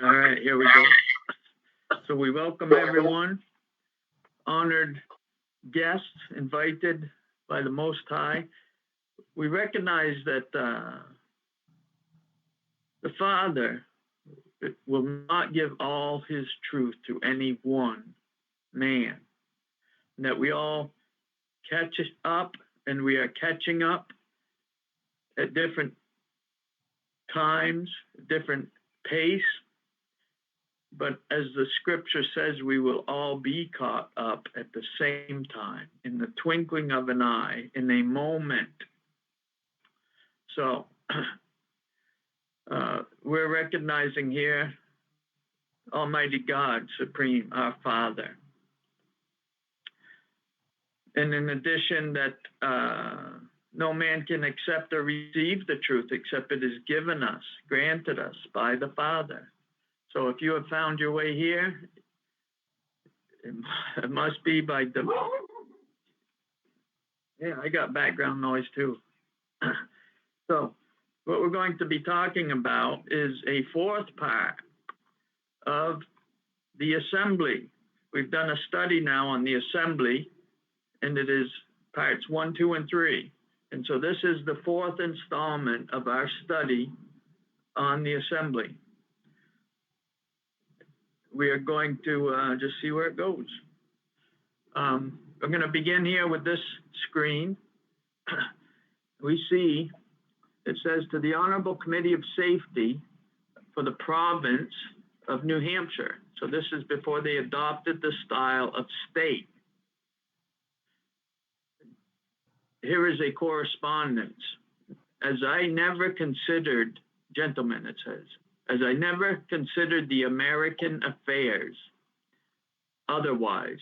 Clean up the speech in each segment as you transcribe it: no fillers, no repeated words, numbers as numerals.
All right, here we go. So we welcome everyone, honored guests invited by the Most High. We recognize that the Father will not give all his truth to any one man, and that we all catch up and we are catching up at different times, different pace. But as the scripture says, we will all be caught up at the same time, in the twinkling of an eye, in a moment. So we're recognizing here Almighty God, Supreme, our Father. And in addition, that no man can accept or receive the truth except it is given us, granted us by the Father. So if you have found your way here, it must be by the... Yeah, I got background noise too. So what we're going to be talking about is a fourth part of the assembly. We've done a study now on the assembly, and it is parts 1, 2, and 3. And so this is the fourth installment of our study on the assembly. We are going to just see where it goes. I'm going to begin here with this screen. We see it says to the Honorable Committee of Safety for the province of New Hampshire. So this is before they adopted the style of state. Here is a correspondence. As I never considered, gentlemen, it says, as I never considered the American affairs otherwise.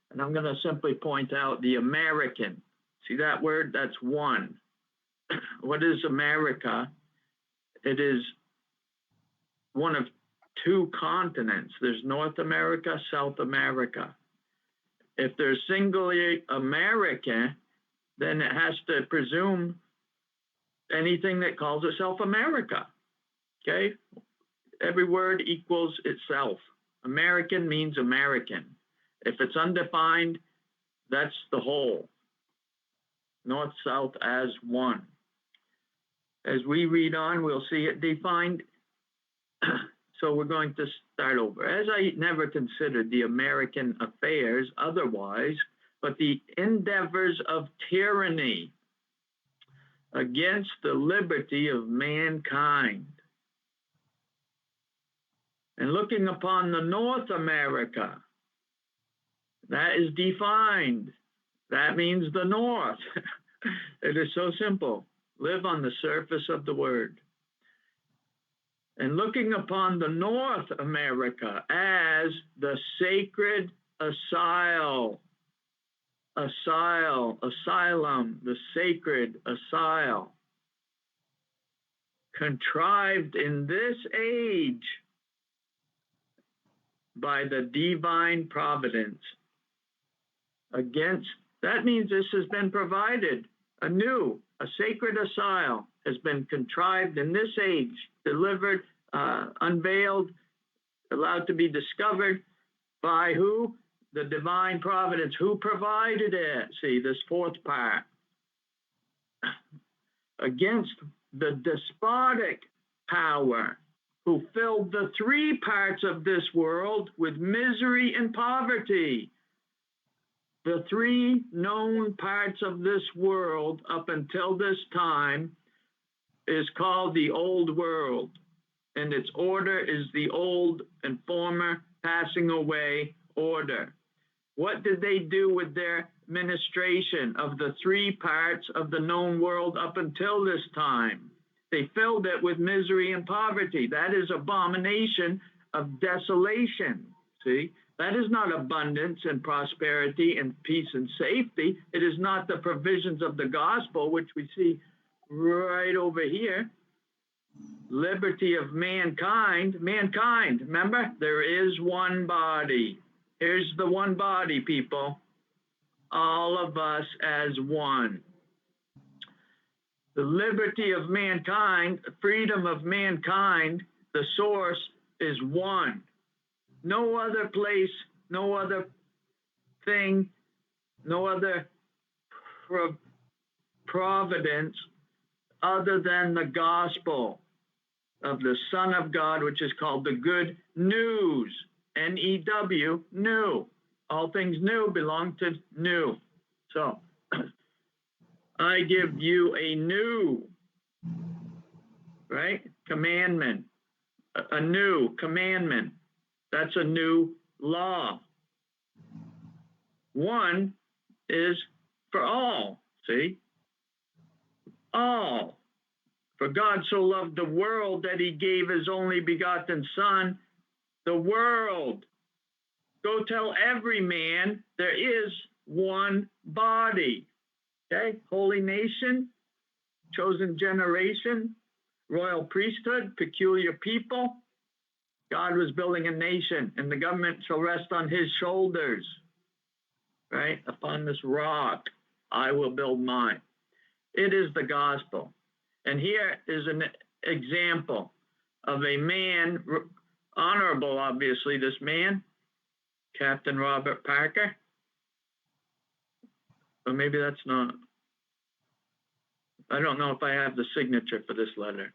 And I'm going to simply point out the American. See that word? That's one. What is America? It is one of two continents. There's North America, South America. If there's singularly America, then it has to presume anything that calls itself America. Okay? Every word equals itself. American means American. If it's undefined, that's the whole. North, South as one. As we read on, we'll see it defined. So we're going to start over. As I never considered the American affairs otherwise, but the endeavors of tyranny against the liberty of mankind. And looking upon the North America, that is defined. That means the North. It is so simple. Live on the surface of the word. And looking upon the North America as the sacred asylum, the sacred asylum, contrived in this age by the divine providence. Against, that means this has been provided anew. A sacred asylum has been contrived in this age, delivered, unveiled, allowed to be discovered by who? The divine providence. Who provided it? See, this fourth part. Against the despotic power who filled the three parts of this world with misery and poverty. The three known parts of this world up until this time is called the old world, and its order is the old and former passing away order. What did they do with their ministration of the three parts of the known world up until this time? They filled it with misery and poverty. That is abomination of desolation. See? That is not abundance and prosperity and peace and safety. It is not the provisions of the gospel, which we see right over here. Liberty of mankind. Mankind, remember, there is one body. Here's the one body, people. All of us as one. The liberty of mankind, the freedom of mankind, the source is one. No other place, no other thing, no other providence other than the gospel of the Son of God, which is called the good news. N-E-W, new. All things new belong to new. So, I give you a new, right? Commandment. A new commandment. That's a new law. One is for all. See? All. For God so loved the world that he gave his only begotten Son, the world. Go tell every man there is one body. Okay? Holy nation, chosen generation, royal priesthood, peculiar people. God was building a nation, and the government shall rest on his shoulders. Right? Upon this rock, I will build mine. It is the gospel. And here is an example of a man, honorable, obviously, this man, Captain Robert Parker. But maybe that's not. I don't know if I have the signature for this letter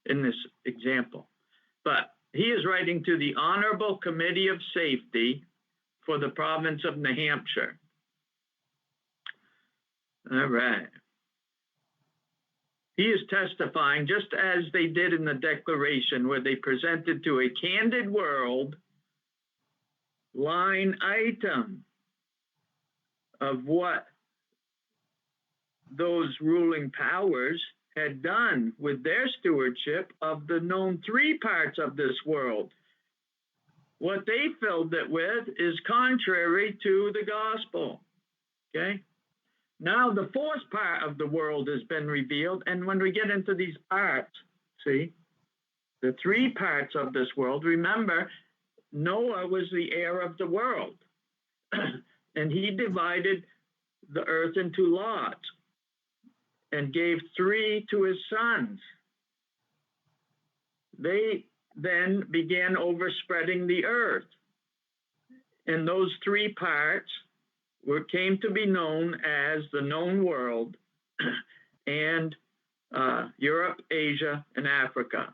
in this example. But he is writing to the Honorable Committee of Safety for the province of New Hampshire. All right. He is testifying just as they did in the Declaration, where they presented to a candid world line item of what those ruling powers had done with their stewardship of the known three parts of this world. What they filled it with is contrary to the gospel. Okay? Now the fourth part of the world has been revealed, and when we get into these parts, see, the three parts of this world, remember, Noah was the heir of the world, and he divided the earth into lots and gave 3 to his sons. They then began overspreading the earth, and those 3 parts came to be known as the known world, and Europe, Asia, and Africa.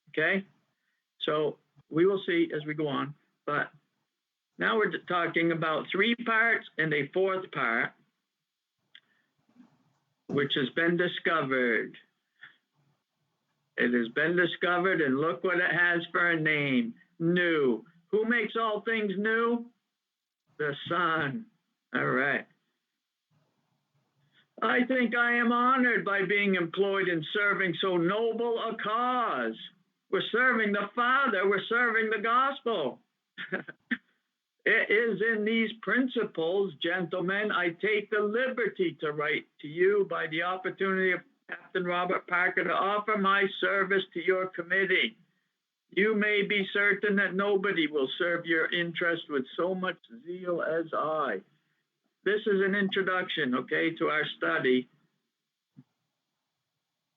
Okay? So we will see as we go on. But now we're talking about 3 parts and a 4th part, which has been discovered. It has been discovered, and look what it has for a name. New. Who makes all things new? The Son. All right. I think I am honored by being employed in serving so noble a cause. We're serving the Father. We're serving the gospel. It is in these principles, gentlemen, I take the liberty to write to you by the opportunity of Captain Robert Parker to offer my service to your committee. You may be certain that nobody will serve your interest with so much zeal as I. This is an introduction, okay, to our study.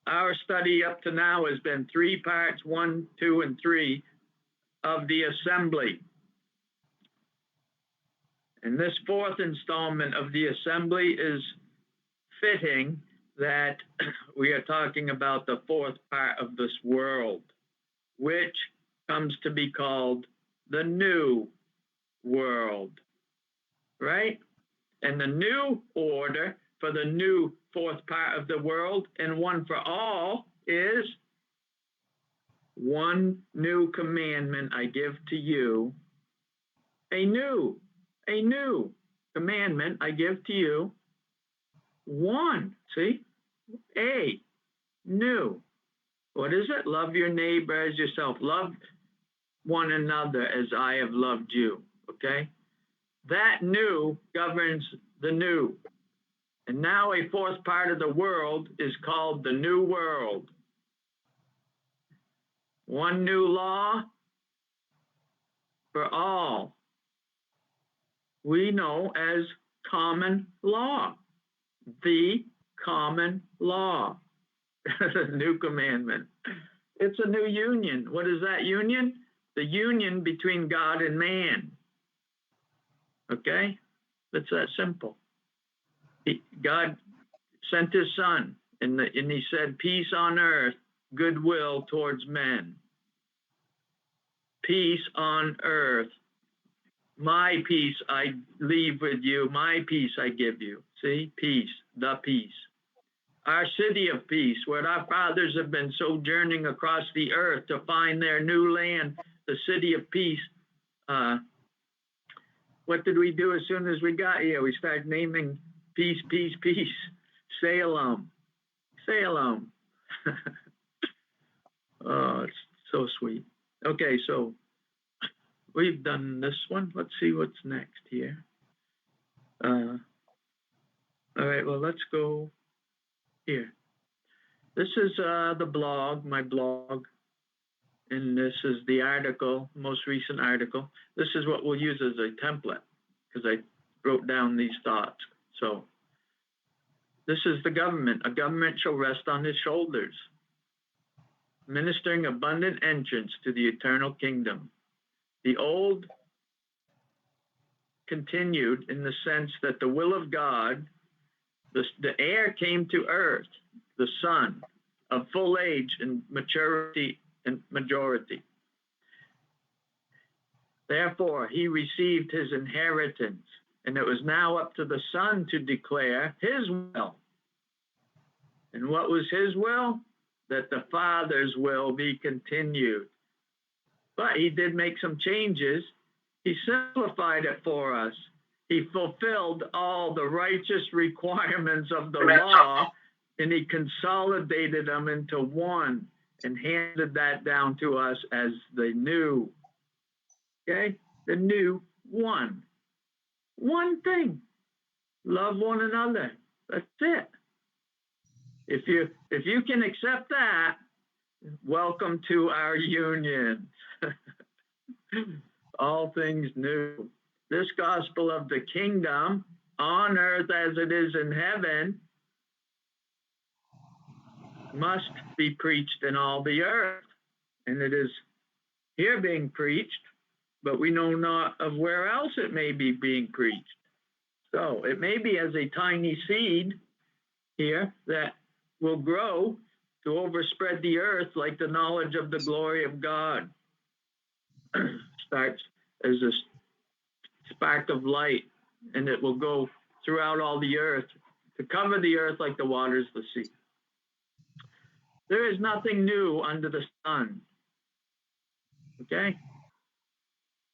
Our study up to now has been 3 parts, 1, 2, and 3 of the assembly. And this 4th installment of the assembly is fitting that we are talking about the 4th part of this world, which comes to be called the new world, right? And the new order for the new 4th part of the world, and one for all, is one new commandment I give to you. A new commandment I give to you. One, see? A, new. What is it? Love your neighbor as yourself. Love one another as I have loved you, okay? That new governs the new. And now a 4th part of the world is called the new world. One new law for all. We know as common law. The common law. New commandment. It's a new union. What is that union? the union between God and man. Okay? It's that simple. God sent his son, and he said, peace on earth, goodwill towards men. Peace on earth. My peace I leave with you. My peace I give you. See? Peace. The peace. Our city of peace, where our fathers have been sojourning across the earth to find their new land, the city of peace. What did we do as soon as we got here? We started naming peace, peace, peace. Salem. Salem. Oh, it's so sweet. Okay, so we've done this one. Let's see what's next here. All right, well, let's go here. This is the blog, my blog, and this is the article, most recent article. This is what we'll use as a template because I wrote down these thoughts. So this is the government. A government shall rest on his shoulders, ministering abundant entrance to the eternal kingdom. The old continued in the sense that the will of God, the heir came to earth, the son of full age and maturity and majority. Therefore, he received his inheritance, and it was now up to the son to declare his will. And what was his will? That the Father's will be continued. But he did make some changes. He simplified it for us. He fulfilled all the righteous requirements of the law, and he consolidated them into one and handed that down to us as the new. Okay? The new one. One thing. Love one another. That's it. If you can accept that, welcome to our union. All things new. This gospel of the kingdom on earth as it is in heaven must be preached in all the earth. And it is here being preached, but we know not of where else it may be being preached. So it may be as a tiny seed here that will grow to overspread the earth like the knowledge of the glory of God. Starts as a spark of light, and it will go throughout all the earth to cover the earth like the waters of the sea. There is nothing new under the sun. Okay?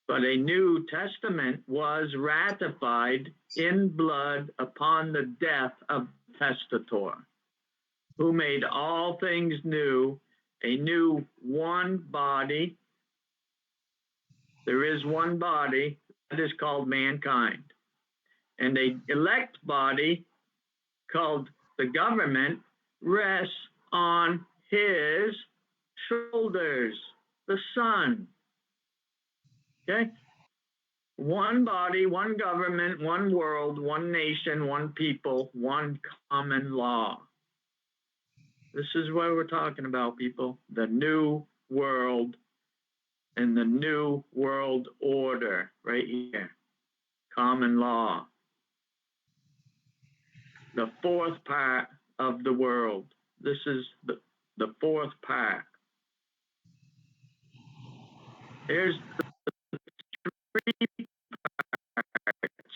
But a New Testament was ratified in blood upon the death of the testator, who made all things new, a new one body. There is one body that is called mankind, and a elect body called the government rests on his shoulders, the Son. Okay? One body, one government, one world, one nation, one people, one common law. This is what we're talking about, people. The new world and the new world order right here. Common law. The fourth part of the world. This is the fourth part. Here's the three parts.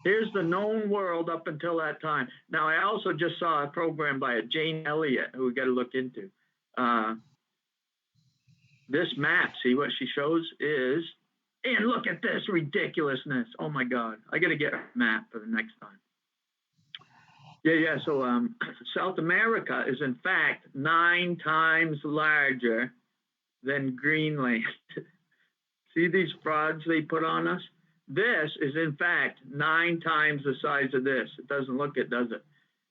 Here's the known world up until that time. Now, I also just saw a program by a Jane Elliott, who we got to look into. This map, see what she shows is, and look at this ridiculousness. Oh my God, I got to get a map for the next time. Yeah. So South America is in fact 9 times larger than Greenland. See these frauds they put on us? This is in fact 9 times the size of this. It doesn't look it, does it?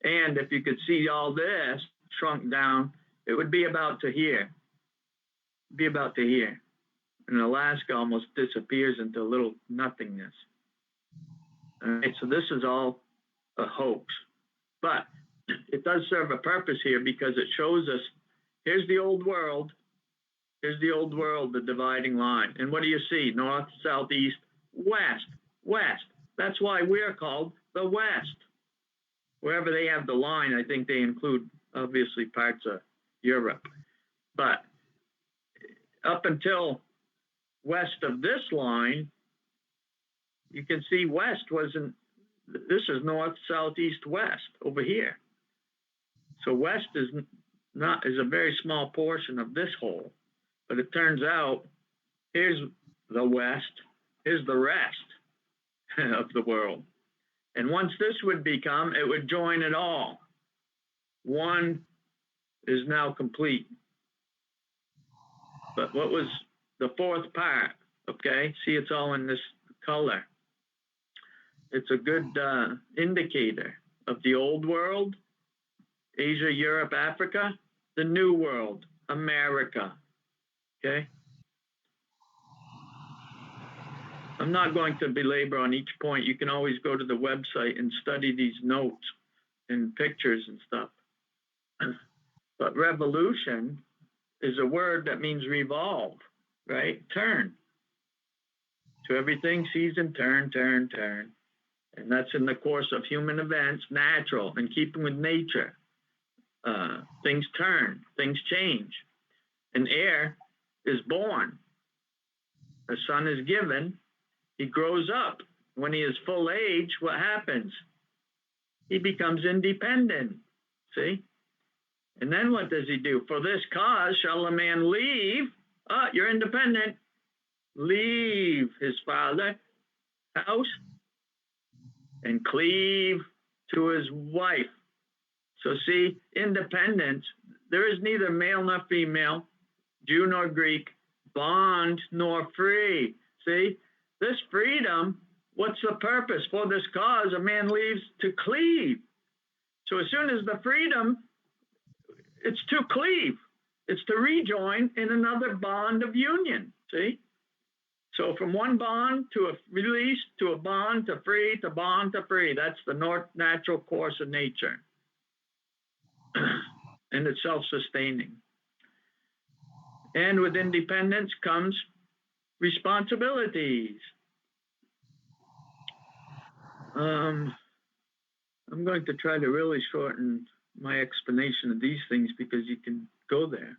And if you could see all this shrunk down, it would be about to here. Be about to here. And Alaska almost disappears into little nothingness. All right, so this is all a hoax. But it does serve a purpose here because it shows us, here's the old world, Here's the old world, the dividing line. And what do you see? North, south, east, west, west. That's why we're called the West. Wherever they have the line, I think they include, obviously, parts of Europe. But up until west of this line, you can see west wasn't, this is north, south, east, west over here. So west is a very small portion of this whole. But it turns out, here's the West, here's the rest of the world. And once this would become, it would join it all. One is now complete. But what was the fourth part? Okay, see, it's all in this color. It's a good indicator of the old world, Asia, Europe, Africa, the new world, America. Okay. I'm not going to belabor on each point. You can always go to the website and study these notes and pictures and stuff. But revolution is a word that means revolve, right? Turn. To everything, season, turn, turn, turn. And that's in the course of human events, natural, in keeping with nature. Things turn, things change. An heir is born. A son is given. He grows up. When he is full age, what happens? He becomes independent. See? And then what does he do? For this cause shall a man leave. You're independent. Leave his father's house and cleave to his wife. So see, independence, there is neither male nor female, Jew nor Greek, bond nor free. See, this freedom, what's the purpose? For this cause, a man leaves to cleave. So as soon as the freedom, it's to cleave. It's to rejoin in another bond of union, see? So from one bond to a release, to a bond to free, to bond to free. That's the natural course of nature. And it's self-sustaining. And with independence comes responsibilities. I'm going to try to really shorten my explanation of these things because you can go there.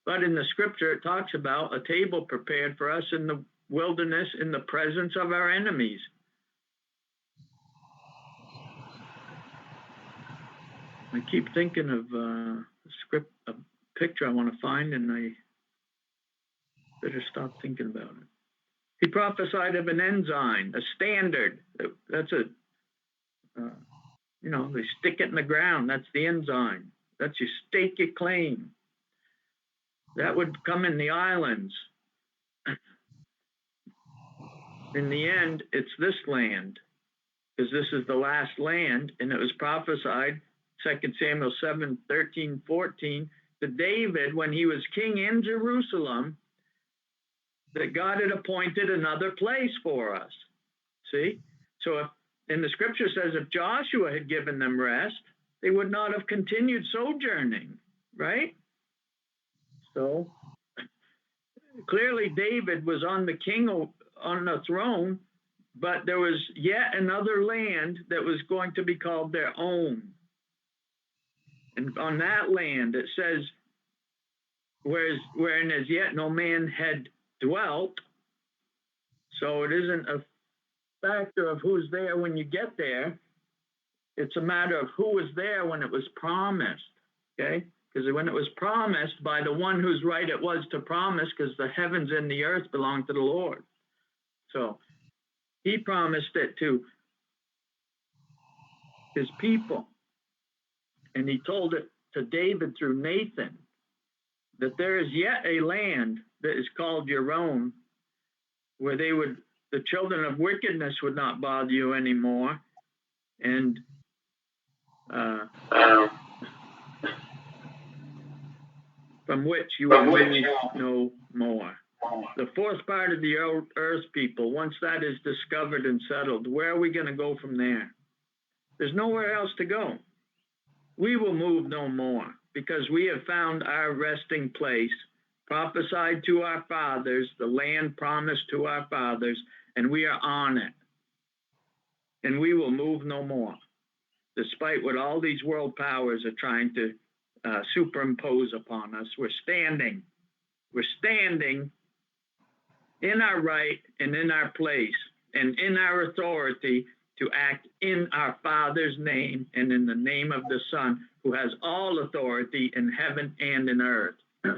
But in the scripture, it talks about a table prepared for us in the wilderness in the presence of our enemies. I keep thinking of a picture I want to find, and I better stop thinking about it. He prophesied of an ensign, a standard. That's they stick it in the ground. That's the ensign. That's you stake your claim. That would come in the islands. In the end, it's this land, because this is the last land, and it was prophesied, 2 Samuel 7, 13, 14, to David when he was king in Jerusalem, that God had appointed another place for us. See? So and the scripture says if Joshua had given them rest, they would not have continued sojourning, right? So clearly David was on the throne, but there was yet another land that was going to be called their own. And on that land, it says, wherein as yet no man had dwelt. So it isn't a factor of who's there when you get there. It's a matter of who was there when it was promised, okay? Because when it was promised by the one whose right it was to promise, because the heavens and the earth belong to the Lord. So he promised it to his people. And he told it to David through Nathan, that there is yet a land that is called your own, where the children of wickedness would not bother you anymore. And from which you will move no more. The fourth part of the earth, people, once that is discovered and settled, where are we going to go from there? There's nowhere else to go. We will move no more because we have found our resting place prophesied to our fathers, the land promised to our fathers, and we are on it. And we will move no more, despite what all these world powers are trying to superimpose upon us. We're standing. We're standing in our right and in our place and in our authority to act in our Father's name and in the name of the Son, who has all authority in heaven and in earth. All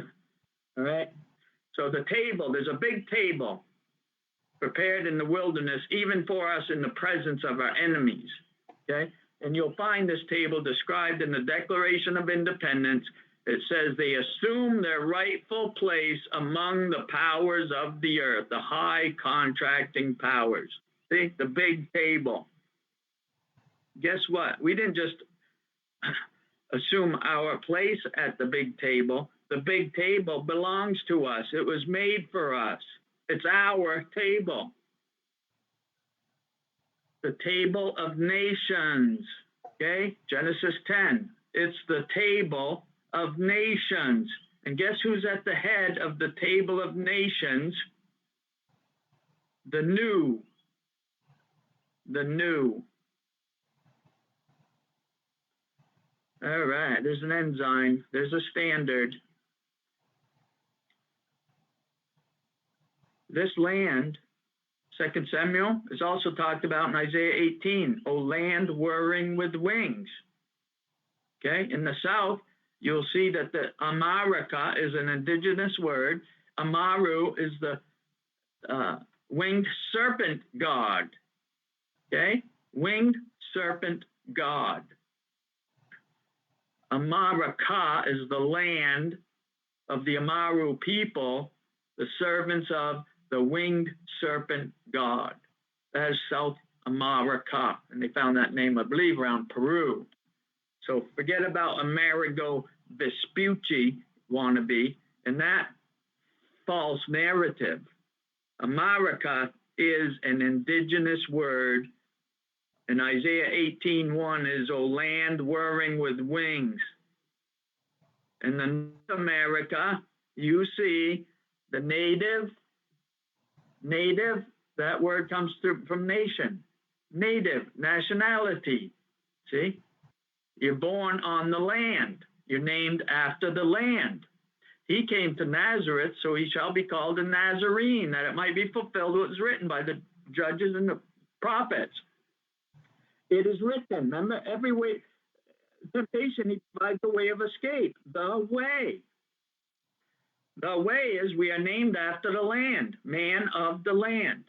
right? So the table, there's a big table prepared in the wilderness, even for us in the presence of our enemies. Okay? And you'll find this table described in the Declaration of Independence. It says they assume their rightful place among the powers of the earth, the high contracting powers. See, the big table. Guess what? We didn't just assume our place at the big table. The big table belongs to us. It was made for us. It's our table. The table of nations. Okay? Genesis 10. It's the table of nations. And guess who's at the head of the table of nations? The new. The new. All right, there's an enzyme. There's a standard. This land, 2 Samuel, is also talked about in Isaiah 18. O land whirring with wings. Okay, in the south, you'll see that the Amarika is an indigenous word. Amaru is the winged serpent god. Okay, winged serpent god. Amarika is the land of the Amaru people, the servants of the winged serpent god. That is South America, and they found that name, I believe, around Peru. So forget about Amerigo Vespucci wannabe and that false narrative. America is an indigenous word, and Isaiah 18:1 is O land whirring with wings. And in North America, you see the native, that word comes through from nation, native, nationality. See? You're born on the land. You're named after the land. He came to Nazareth, so he shall be called a Nazarene, that it might be fulfilled what was written by the judges and the prophets. It is written, remember, every way, temptation, he provides the way of escape, the way. The way is we are named after the land, man of the land.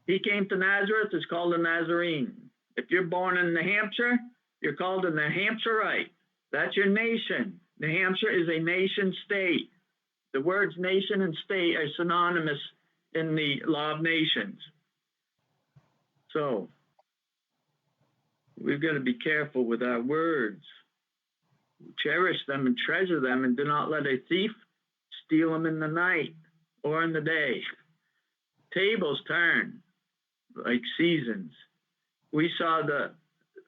He came to Nazareth, is called a Nazarene. If you're born in New Hampshire, you're called a New Hampshireite. That's your nation. New Hampshire is a nation state. The words nation and state are synonymous in the law of nations. So we've got to be careful with our words. Cherish them and treasure them, and do not let a thief steal them in the night or in the day. Tables turn like seasons. We saw the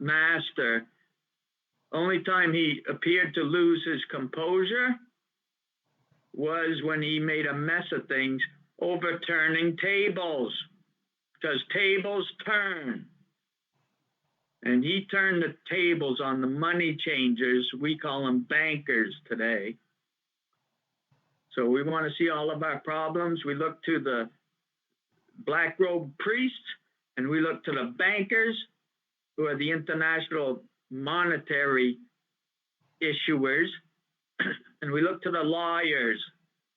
master, only time he appeared to lose his composure was when he made a mess of things, overturning tables, because tables turn. And he turned the tables on the money changers. We call them bankers today. So we want to see all of our problems. We look to the black robe priests, and we look to the bankers, who are the international monetary issuers, and we look to the liars.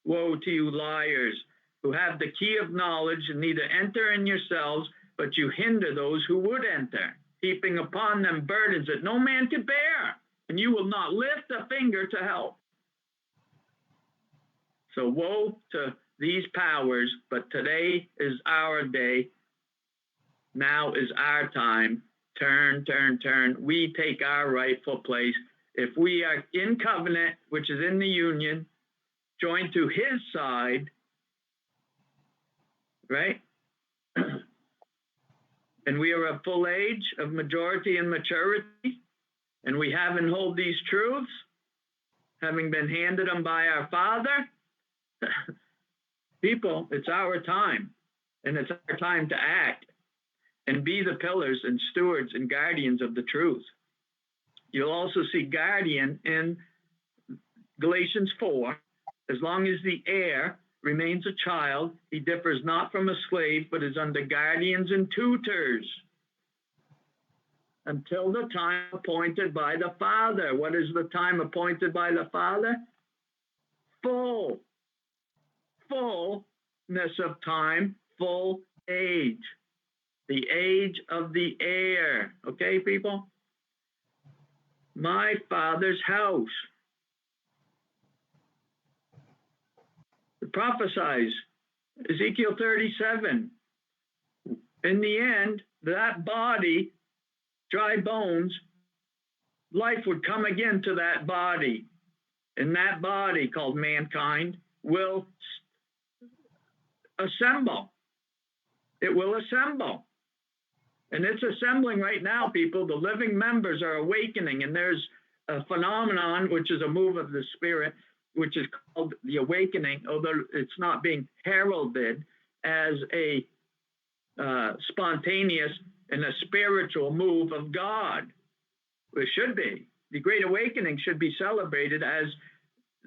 Woe to you liars, who have the key of knowledge and neither enter in yourselves, but you hinder those who would enter, heaping upon them burdens that no man could bear, and you will not lift a finger to help. So woe to these powers, but today is our day. Now is our time. Turn, turn, turn. We take our rightful place. If we are in covenant, which is in the union, joined to his side, right? And we are of full age, of majority and maturity, and we have and hold these truths, having been handed them by our Father, People, it's our time, and it's our time to act and be the pillars and stewards and guardians of the truth. You'll also see guardian in Galatians 4. As long as the heir remains a child, he differs not from a slave, but is under guardians and tutors until the time appointed by the Father. What is the time appointed by the Father? Fullness of time, full age. The age of the heir. Okay, people? My Father's house. It prophesies, Ezekiel 37. In the end, that body, dry bones, life would come again to that body. And that body, called mankind, will assemble. It will assemble. And it's assembling right now, people. The living members are awakening, and there's a phenomenon, which is a move of the Spirit, which is called the awakening, although it's not being heralded as a spontaneous and a spiritual move of God. It should be. The Great Awakening should be celebrated as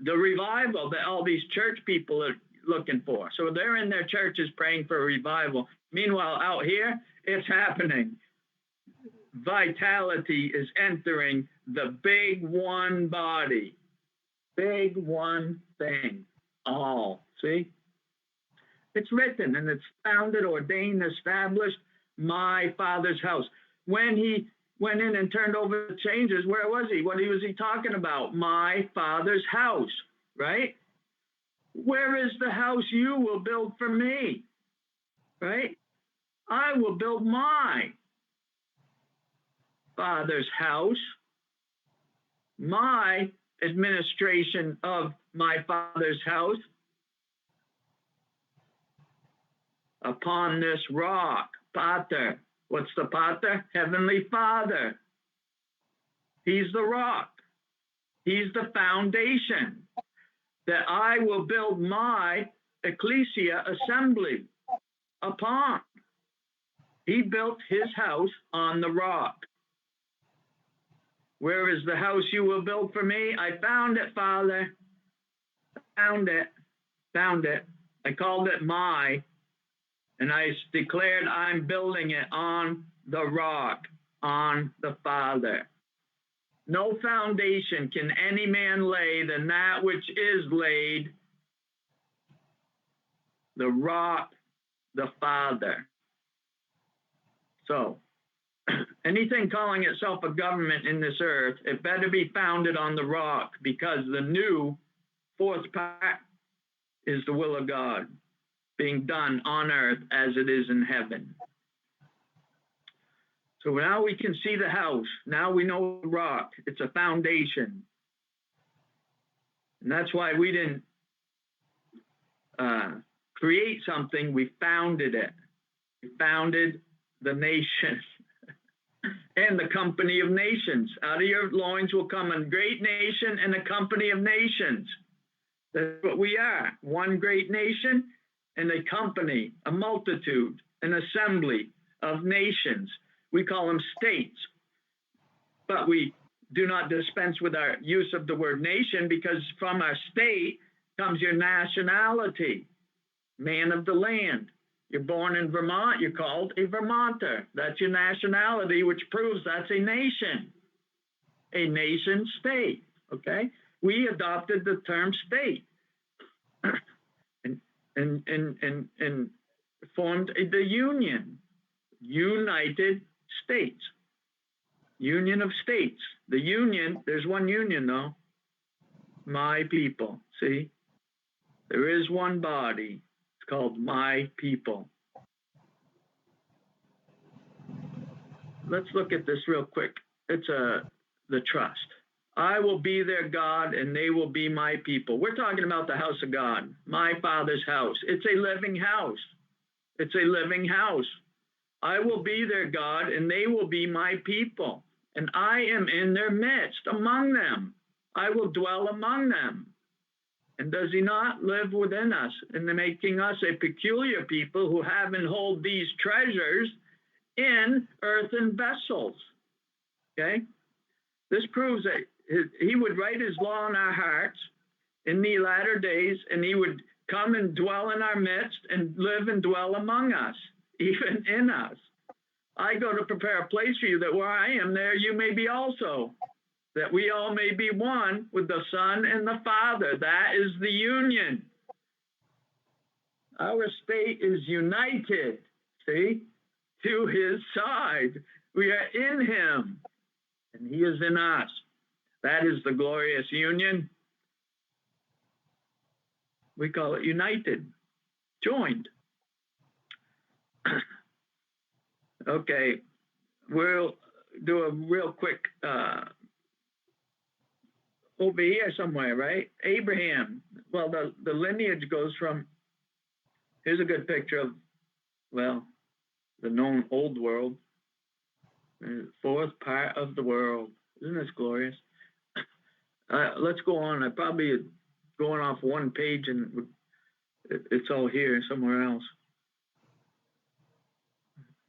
the revival that all these church people are looking for. So they're in their churches praying for a revival. Meanwhile, out here, it's happening. Vitality is entering the big one body. Big one thing. All. See? It's written and it's founded, ordained, established, my Father's house. When he went in and turned over the changes, where was he? What was he talking about? My Father's house, right? Where is the house you will build for me? Right? I will build my Father's house, my administration of my Father's house, upon this rock, Pater. What's the Pater? Heavenly Father. He's the rock. He's the foundation that I will build my ecclesia assembly upon. He built his house on the rock. Where is the house you will build for me? I found it, Father. Found it. I called it my, and I declared I'm building it on the rock, on the Father. No foundation can any man lay than that which is laid, the rock, the Father. So, anything calling itself a government in this earth, it better be founded on the rock, because the new fourth part is the will of God being done on earth as it is in heaven. So now we can see the house. Now we know the rock. It's a foundation. And that's why we didn't create something. We founded it. We founded the nation and the company of nations. Out of your loins will come a great nation and a company of nations. That's what we are. One great nation and a company, a multitude, an assembly of nations. We call them states. But we do not dispense with our use of the word nation, because from our state comes your nationality, man of the land. You're born in Vermont, you're called a Vermonter. That's your nationality, which proves that's a nation state, okay? We adopted the term state and formed the Union, United States, Union of States. The Union, there's one union though, my people, see? There is one body. It's called my people. Let's look at this real quick. It's the trust. I will be their God and they will be my people. We're talking about the house of God, my Father's house. It's a living house. It's a living house. I will be their God and they will be my people. And I am in their midst, among them. I will dwell among them. And does he not live within us in making us a peculiar people who have and hold these treasures in earthen vessels? Okay? This proves that he would write his law in our hearts in the latter days, and he would come and dwell in our midst and live and dwell among us, even in us. I go to prepare a place for you, that where I am, there you may be also, that we all may be one with the Son and the Father. That is the union. Our state is united, see, to his side. We are in him, and he is in us. That is the glorious union. We call it united, joined. Okay, we'll do a real quick over here somewhere, right? Abraham. Well, the lineage goes from, here's a good picture of, well, the known old world, fourth part of the world. Isn't this glorious? Let's go on. I probably going off one page and it's all here somewhere else.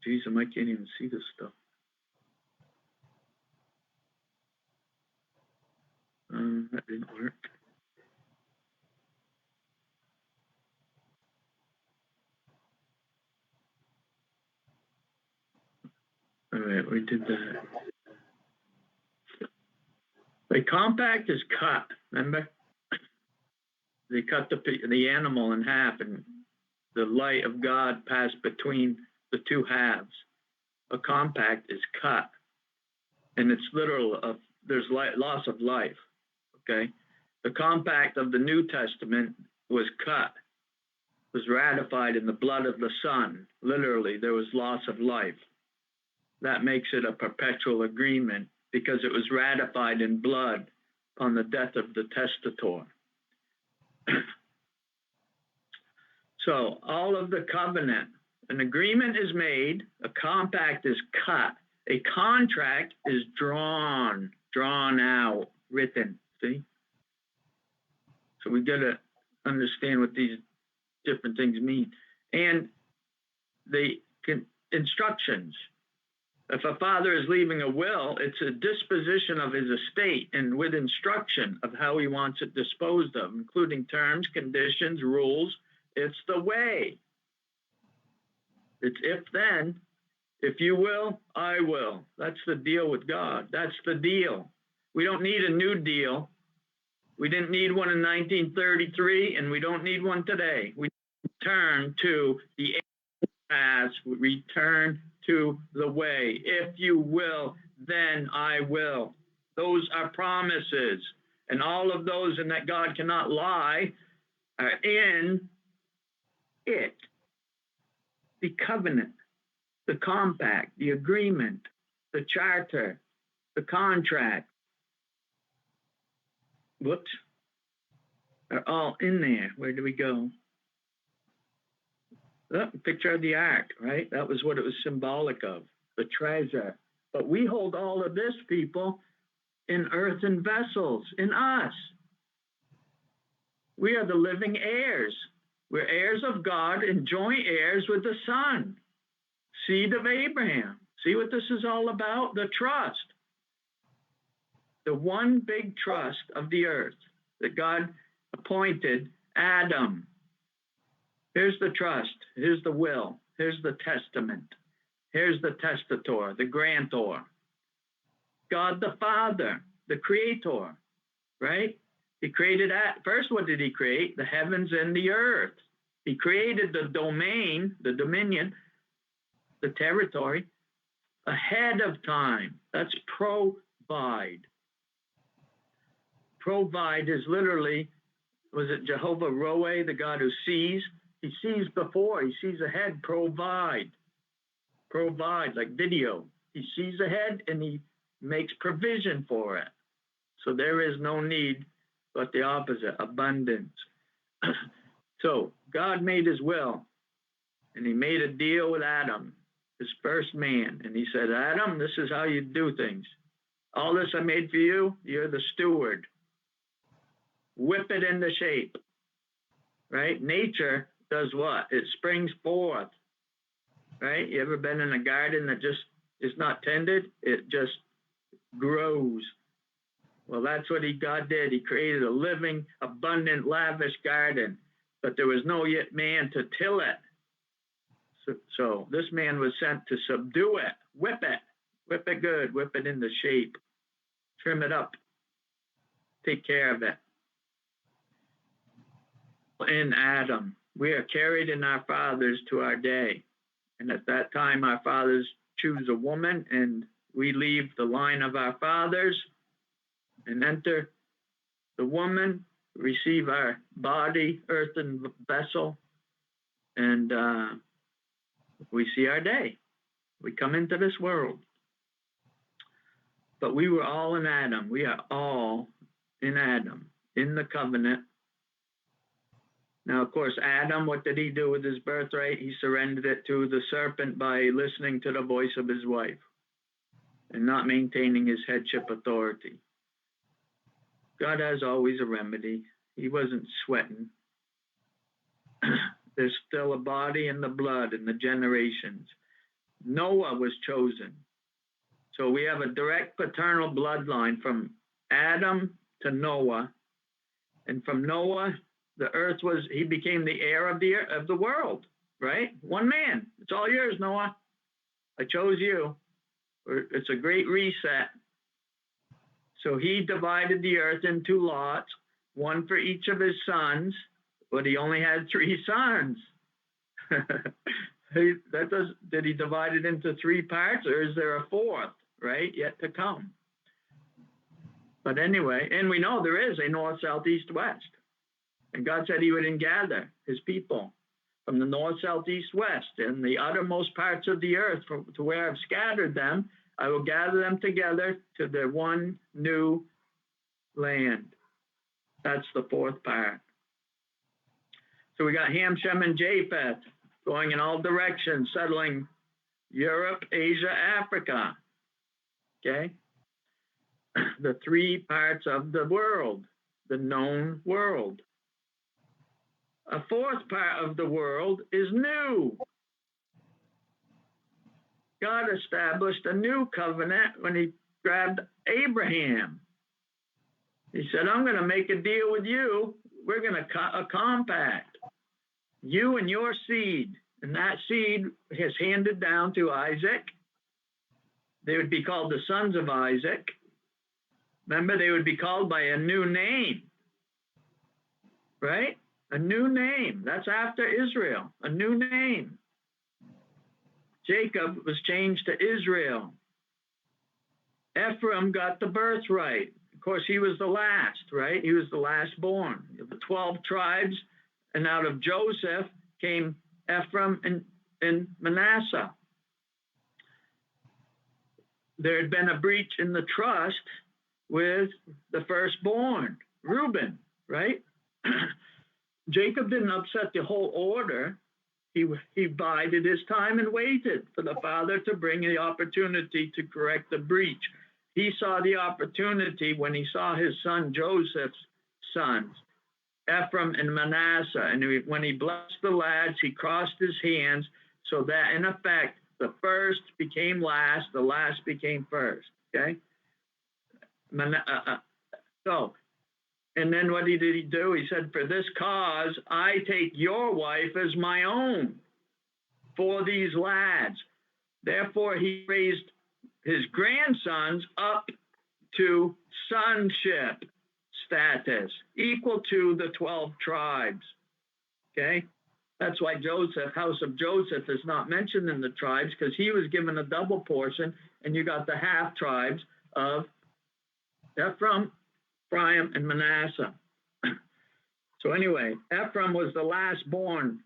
Geez, I can't even see this stuff. That didn't work. All right, we did that. The compact is cut, remember? They cut the animal in half, and the light of God passed between the two halves. A compact is cut, and it's literal. There's loss of life. Okay, the compact of the New Testament was cut, was ratified in the blood of the Son. Literally, there was loss of life. That makes it a perpetual agreement because it was ratified in blood on the death of the testator. So all of the covenant, an agreement is made, a compact is cut, a contract is drawn out, written, see? So we got to understand what these different things mean. And the instructions. If a father is leaving a will, it's a disposition of his estate and with instruction of how he wants it disposed of, including terms, conditions, rules. It's the way. It's if then, if you will, I will. That's the deal with God. That's the deal. We don't need a new deal. We didn't need one in 1933, and we don't need one today. We turn to the past, we return to the way. If you will, then I will. Those are promises. And all of those in that God cannot lie are in it. The covenant, the compact, the agreement, the charter, the contract. Whoops. Are all in there. Where do we go? The picture of the ark, right? That was what it was symbolic of, the treasure. But we hold all of this, people, in earthen vessels, in us. We are the living heirs. We're heirs of God and joint heirs with the Son, seed of Abraham. See what this is all about? The trust. The one big trust of the earth that God appointed Adam. Here's the trust. Here's the will. Here's the testament. Here's the testator, the grantor. God the Father, the creator, right? He created first, what did he create? The heavens and the earth. He created the domain, the dominion, the territory ahead of time. That's provide. Provide is literally, was it Jehovah Roe, the God who sees? He sees before, he sees ahead, provide. Provide, like video. He sees ahead and he makes provision for it. So there is no need, but the opposite, abundance. So God made his will, and he made a deal with Adam, his first man. And he said, Adam, this is how you do things. All this I made for you, you're the steward. whip it into shape, right? Nature does what? It springs forth, right? You ever been in a garden that just is not tended? It just grows. Well, that's what God did. He created a living, abundant, lavish garden, but there was no yet man to till it. So this man was sent to subdue it, whip it good, whip it into shape, trim it up, take care of it. In Adam, we are carried in our fathers to our day. And at that time, our fathers choose a woman, and we leave the line of our fathers and enter the woman, receive our body, earthen vessel, and we see our day. We come into this world. But we were all in Adam. We are all in Adam, in the covenant. Now, of course, Adam, what did he do with his birthright? He surrendered it to the serpent by listening to the voice of his wife and not maintaining his headship authority. God has always a remedy. He wasn't sweating. There's still a body in the blood in the generations. Noah was chosen. So we have a direct paternal bloodline from Adam to Noah. And from Noah, the earth he became the heir of the world, right? One man. It's all yours, Noah. I chose you. It's a great reset. So he divided the earth into lots, one for each of his sons, but he only had 3 sons. Did he divide it into 3 parts, or is there a 4th, right, yet to come? But anyway, and we know there is a north, south, east, west. And God said he would ingather his people from the north, south, east, west, and the uttermost parts of the earth to where I've scattered them. I will gather them together to the one new land. That's the 4th part. So we got Ham, Shem, and Japheth going in all directions, settling Europe, Asia, Africa. Okay? The 3 parts of the world, the known world. A 4th part of the world is new. God established a new covenant when he grabbed Abraham. He said, I'm going to make a deal with you. We're going to cut a compact. You and your seed. And that seed is handed down to Isaac. They would be called the sons of Isaac. Remember, they would be called by a new name. Right? A new name. That's after Israel. A new name. Jacob was changed to Israel. Ephraim got the birthright. Of course, he was the last, right? He was the last born. The 12 tribes, and out of Joseph came Ephraim and Manasseh. There had been a breach in the trust with the firstborn, Reuben, right? Jacob didn't upset the whole order. He bided his time and waited for the father to bring the opportunity to correct the breach. He saw the opportunity when he saw his son Joseph's sons, Ephraim and Manasseh. And when he blessed the lads, he crossed his hands so that, in effect, the first became last, the last became first. Okay? And then what did he do? He said, for this cause, I take your wife as my own for these lads. Therefore, he raised his grandsons up to sonship status, equal to the 12 tribes. Okay? That's why house of Joseph is not mentioned in the tribes, because he was given a double portion, and you got the half tribes of Ephraim, and Manasseh. So anyway, Ephraim was the last born,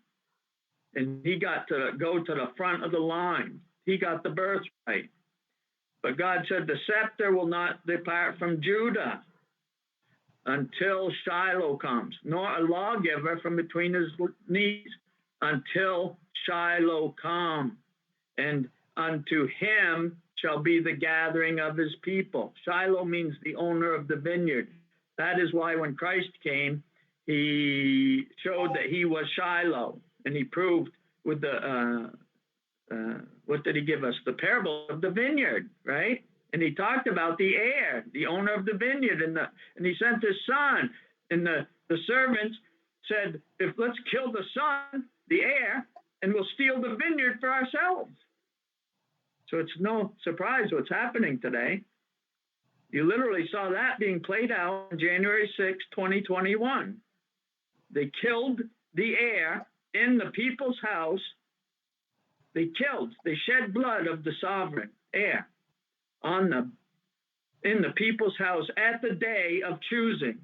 and he got to go to the front of the line. He got the birthright. But God said the scepter will not depart from Judah until Shiloh comes, nor a lawgiver from between his knees until Shiloh come. And unto him shall be the gathering of his people. Shiloh means the owner of the vineyard. That is why when Christ came, he showed that he was Shiloh, and he proved with the what did he give us? The parable of the vineyard, right? And he talked about the heir, the owner of the vineyard, and he sent his son, and the servants said, if let's kill the son, the heir, and we'll steal the vineyard for ourselves. So it's no surprise what's happening today. You literally saw that being played out on January 6, 2021. They killed the heir in the people's house. They shed blood of the sovereign heir in the people's house at the day of choosing.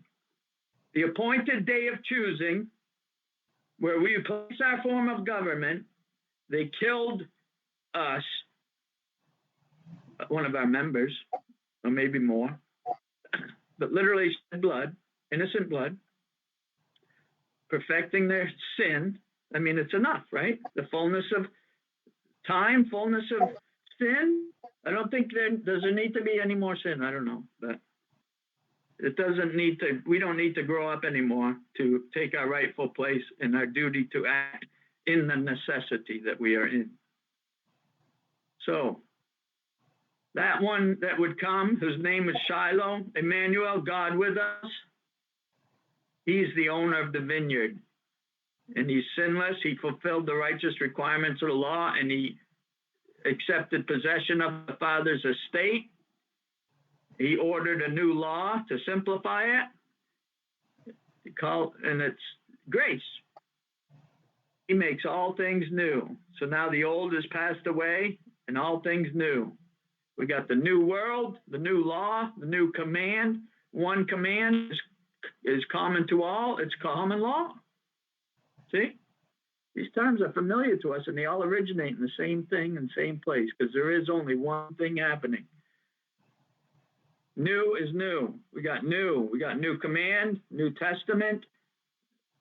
The appointed day of choosing, where we place our form of government, they killed us, one of our members, or maybe more, but literally shed blood, innocent blood, perfecting their sin. I mean, it's enough, right? The fullness of time, fullness of sin. I don't think does there need to be any more sin. I don't know, but it doesn't need to. We don't need to grow up anymore to take our rightful place and our duty to act in the necessity that we are in. So that one that would come, whose name is Shiloh, Emmanuel, God with us, he's the owner of the vineyard. And he's sinless. He fulfilled the righteous requirements of the law, and he accepted possession of the Father's estate. He ordered a new law to simplify it. And it's grace. He makes all things new. So now the old is passed away and all things new. We got the new world, the new law, the new command. One command is common to all. It's common law. See? These terms are familiar to us, and they all originate in the same thing and same place, because there is only one thing happening. New is new. We got new command, New Testament,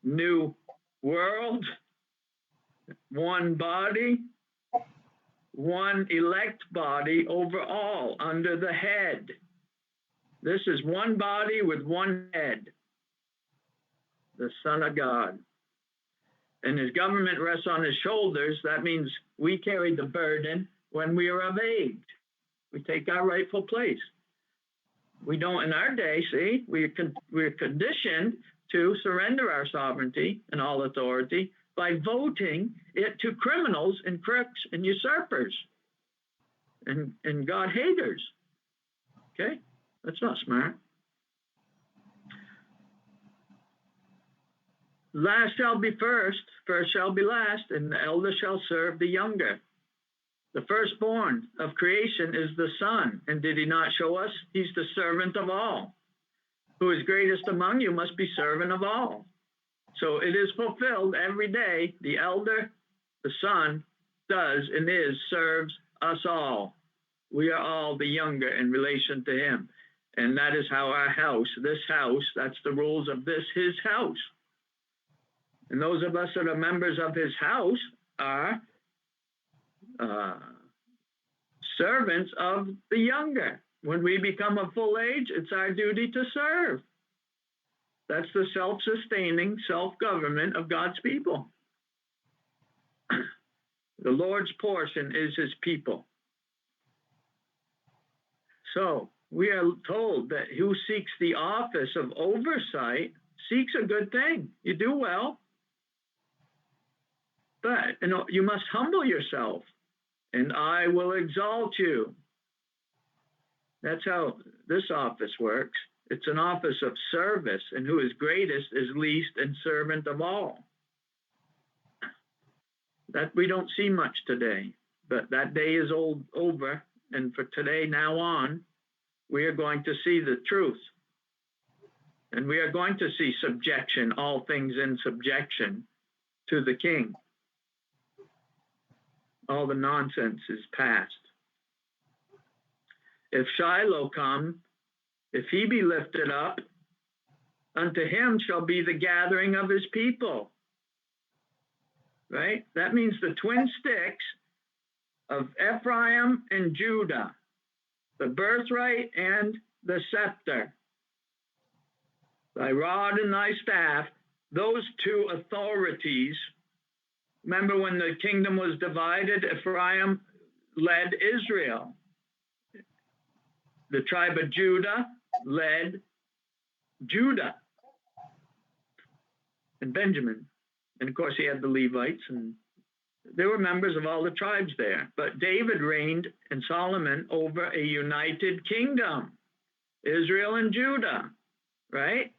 new world, one body, one elect body over all, under the head. This is one body with one head, the Son of God. And his government rests on his shoulders. That means we carry the burden when we are of age. We take our rightful place. We don't in our day, see? We're conditioned to surrender our sovereignty and all authority by voting it to criminals and crooks and usurpers and God haters. Okay? That's not smart. Last shall be first, first shall be last, and the elder shall serve the younger. The firstborn of creation is the Son, and did he not show us? He's the servant of all. Who is greatest among you must be servant of all. So it is fulfilled every day. The elder, the Son, does and serves us all. We are all the younger in relation to him. And that is how our house, this house, that's the rules of this, his house. And those of us that are members of his house are servants of the younger. When we become of full age, it's our duty to serve. That's the self-sustaining self-government of God's people. The Lord's portion is his people. So we are told that who seeks the office of oversight seeks a good thing. You do well. But you must humble yourself, and I will exalt you. That's how this office works. It's an office of service, and who is greatest is least and servant of all. That we don't see much today, but that day is over, and for today now on, we are going to see the truth. And we are going to see subjection, all things in subjection to the King. All the nonsense is past. If Shiloh come, if he be lifted up, unto him shall be the gathering of his people. Right? That means the twin sticks of Ephraim and Judah, the birthright and the scepter. thy rod and thy staff, those two authorities. Remember when the kingdom was divided, Ephraim led Israel. The tribe of Judah led Judah and Benjamin. And of course, he had the Levites, and there were members of all the tribes there. But David reigned and Solomon over a united kingdom, Israel and Judah, right?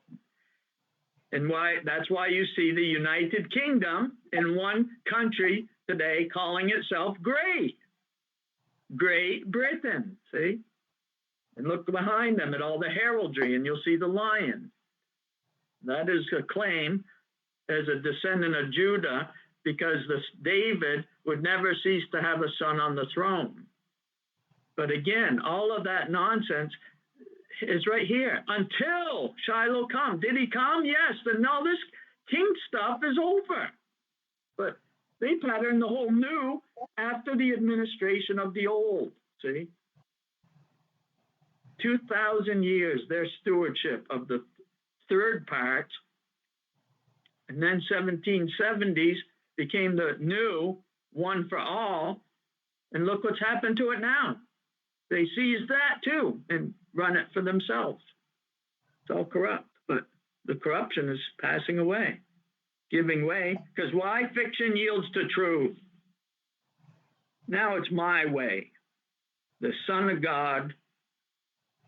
And that's why you see the United Kingdom in one country today calling itself Great Britain, see? And look behind them at all the heraldry, and you'll see the lion. That is a claim as a descendant of Judah, because David would never cease to have a son on the throne. But again, all of that nonsense is right here. Until Shiloh come. Did he come? Yes. Then all this king stuff is over. But they patterned the whole new after the administration of the old. See? 2,000 years, their stewardship of the third part. And then 1770s became the new one for all. And look what's happened to it now. They seized that too and run it for themselves. It's all corrupt, but the corruption is passing away, giving way. Because why? Fiction yields to truth. Now it's my way. The Son of God,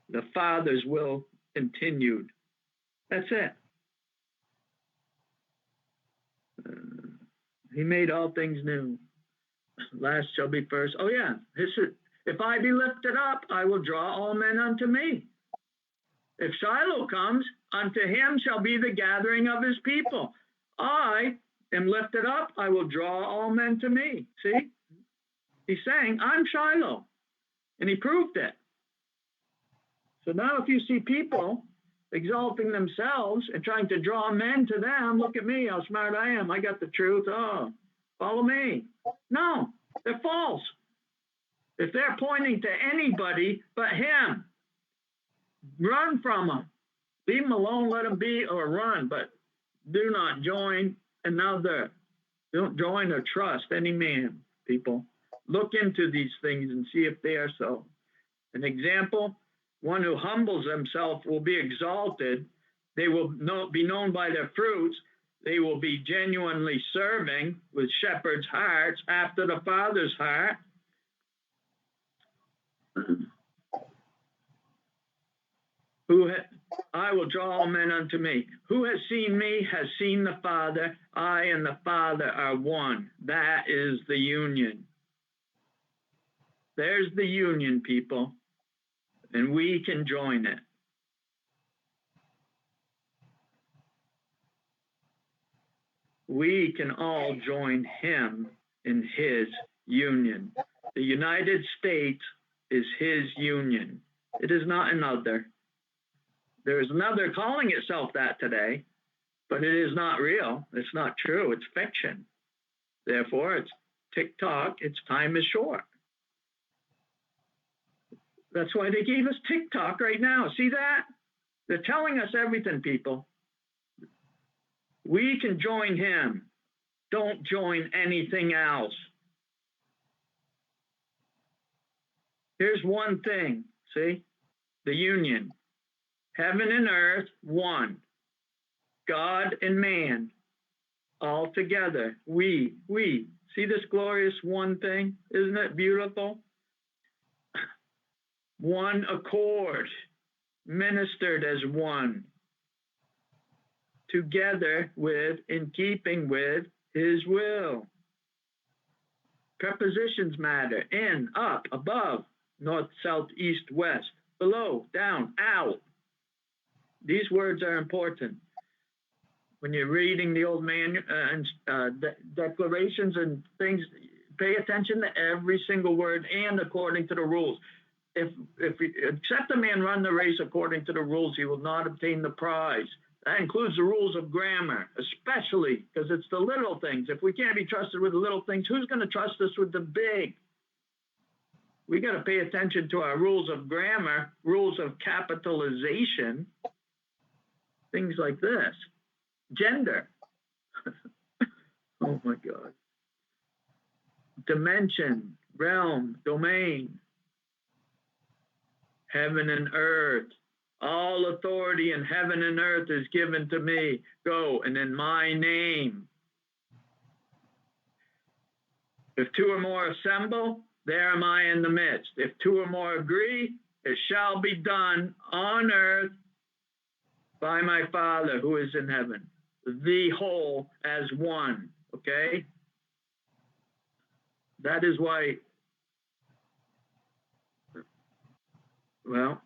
the Father's will continued. That's it. He made all things new. Last shall be first. Oh yeah, if I be lifted up, I will draw all men unto me. If Shiloh comes, unto him shall be the gathering of his people. I am lifted up, I will draw all men to me. See? He's saying, I'm Shiloh. And he proved it. So now if you see people exalting themselves and trying to draw men to them, look at me, how smart I am. I got the truth. Oh, follow me. No, they're false. If they're pointing to anybody but him, run from them. Leave them alone, let them be, or run, but do not join another. Don't join or trust any man, people. Look into these things and see if they are so. An example, one who humbles himself will be exalted. They will be known by their fruits. They will be genuinely serving with shepherds' hearts after the Father's heart. I will draw all men unto me. Who has seen me has seen the Father. I and the Father are one. That is the union. There's the union, people. And we can join it. We can all join him in his union. The United States is his union. It is not another. There is another calling itself that today, but it is not real. It's not true. It's fiction. Therefore, it's TikTok. Its time is short. That's why they gave us TikTok right now. See that? They're telling us everything, people. We can join him. Don't join anything else. Here's one thing, see? The union. Heaven and earth, one. God and man, all together. We. See this glorious one thing? Isn't it beautiful? One accord, ministered as one, together with, in keeping with, his will. Prepositions matter. In, up, above, north, south, east, west, below, down, out. These words are important. When you're reading the old man declarations and things, pay attention to every single word and according to the rules. If except a man run the race according to the rules, he will not obtain the prize. That includes the rules of grammar, especially because it's the little things. If we can't be trusted with the little things, who's going to trust us with the big? We got to pay attention to our rules of grammar, rules of capitalization, things like this. Gender. Oh my God. Dimension, realm, domain, heaven and earth. All authority in heaven and earth is given to me. Go, and in my name. If two or more assemble, there am I in the midst. If two or more agree, it shall be done on earth by my Father who is in heaven. The whole as one, okay? That is why, well,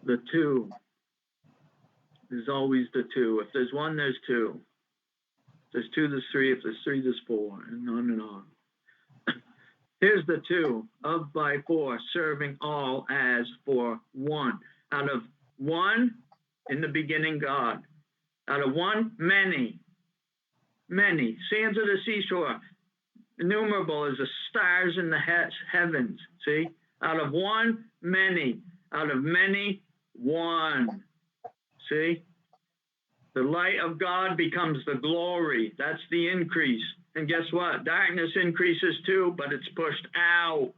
the two is always the two. If there's one, there's two. If there's two, there's three. If there's three, there's four, and on and on. Here's the two, of by four, serving all as for one. Out of one, in the beginning, God. Out of one, many. Many. Sands of the seashore, innumerable as the stars in the heavens. See? Out of one, many. Out of many, one. See? The light of God becomes the glory. That's the increase. And guess what? Darkness increases too, but it's pushed out.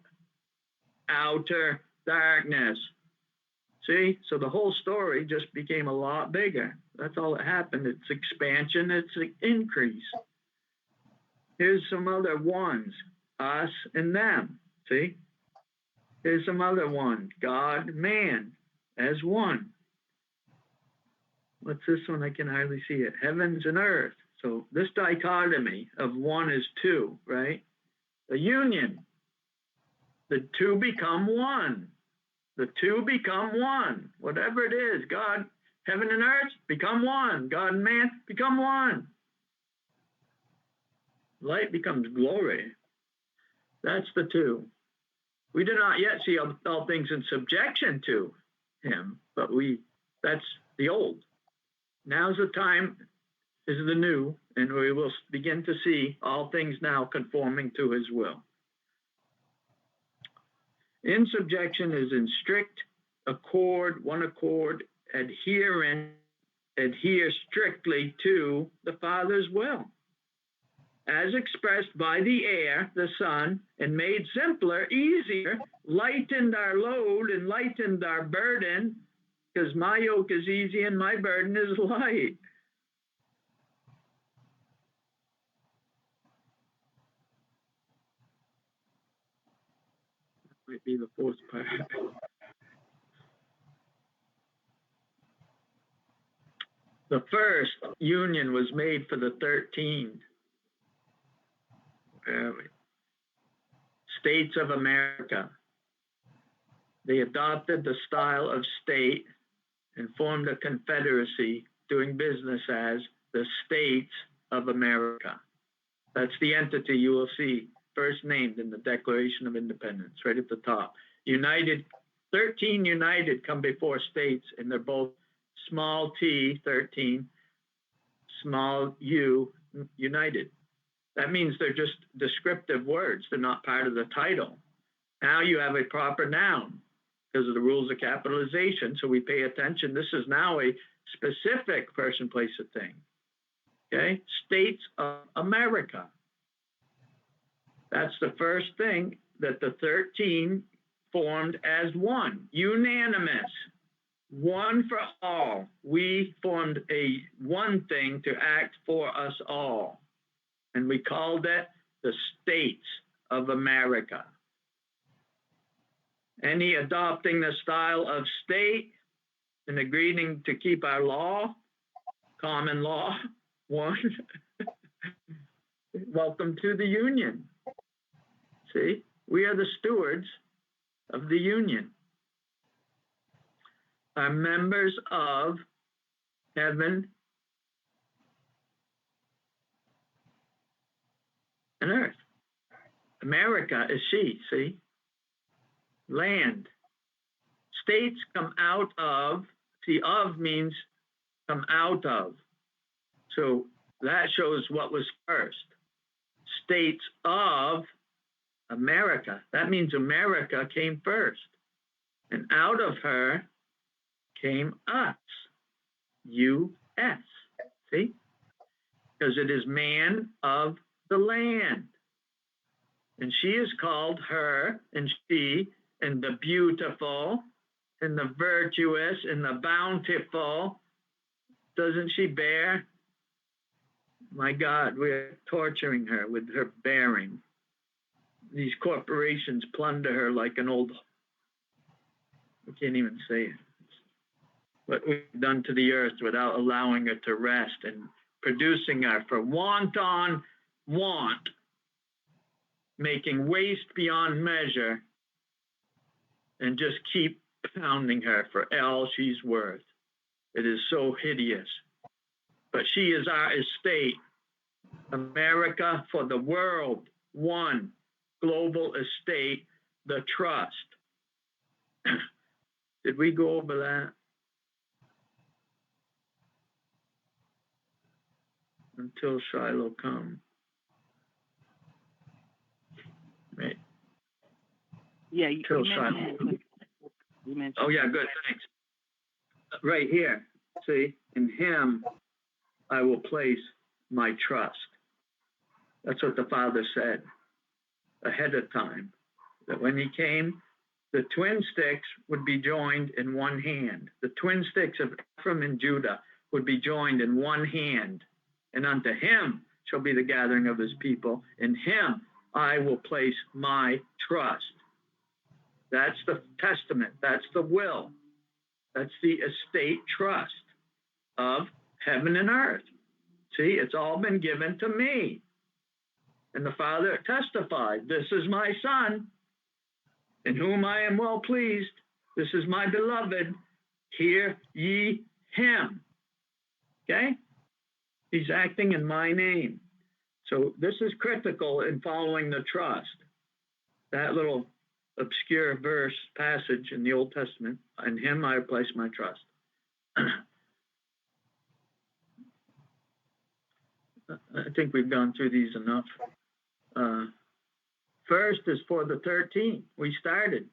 Outer darkness. See? So the whole story just became a lot bigger. That's all that happened. It's expansion, it's an increase. Here's some other ones. Us and them. See? Here's some other ones. God, man, as one. What's this one? I can hardly see it. Heavens and earth. So this dichotomy of one is two, right? A union. The two become one. The two become one. Whatever it is, God, heaven and earth become one. God and man become one. Light becomes glory. That's the two. We do not yet see all things in subjection to him, but that's the old. Now's the time is the new, and we will begin to see all things now conforming to his will. In subjection is in strict accord, one accord, adhere strictly to the Father's will, as expressed by the air, the sun, and made simpler, easier, lightened our load and lightened our burden, because my yoke is easy and my burden is light. That might be the fourth part. The first union was made for the 13 states of America. They adopted the style of state and formed a confederacy doing business as the States of America. That's the entity you will see first named in the Declaration of Independence, right at the top. United, 13 united come before states, and they're both small t, 13, small u, united. That means they're just descriptive words. They're not part of the title. Now you have a proper noun because of the rules of capitalization. So we pay attention. This is now a specific person, place, a thing. Okay? States of America. That's the first thing that the 13 formed as one. Unanimous. One for all. We formed a one thing to act for us all. And we called it the States of America. Any adopting the style of state and agreeing to keep our law, common law, one, welcome to the Union. See, we are the stewards of the Union. Are members of heaven and earth. America is she, see? Land. States come out of, see, of means come out of. So that shows what was first. States of America. That means America came first. And out of her came us. U-S. See? Because it is man of the land. And she is called her and she and the beautiful and the virtuous and the bountiful. Doesn't she bear? My God, we're torturing her with her bearing. These corporations plunder her like an old, I can't even say it. What we've done to the earth without allowing her to rest and producing her for wanton want, making waste beyond measure, and just keep pounding her for all she's worth. It is so hideous. But she is our estate. America for the world, one global estate, the trust. Did we go over that? Until Shiloh come. Right. Yeah, you mentioned. Oh, yeah, good, thanks. Right here, see, in him I will place my trust. That's what the Father said ahead of time, that when he came, the twin sticks would be joined in one hand. The twin sticks of Ephraim and Judah would be joined in one hand. And unto him shall be the gathering of his people. In him I will place my trust. That's the testament. That's the will. That's the estate trust of heaven and earth. See, it's all been given to me. And the Father testified, this is my Son, in whom I am well pleased. This is my beloved. Hear ye him. Okay? He's acting in my name. So this is critical in following the trust. That little obscure verse passage in the Old Testament, in him I place my trust. I think we've gone through these enough. First is for the 13. We started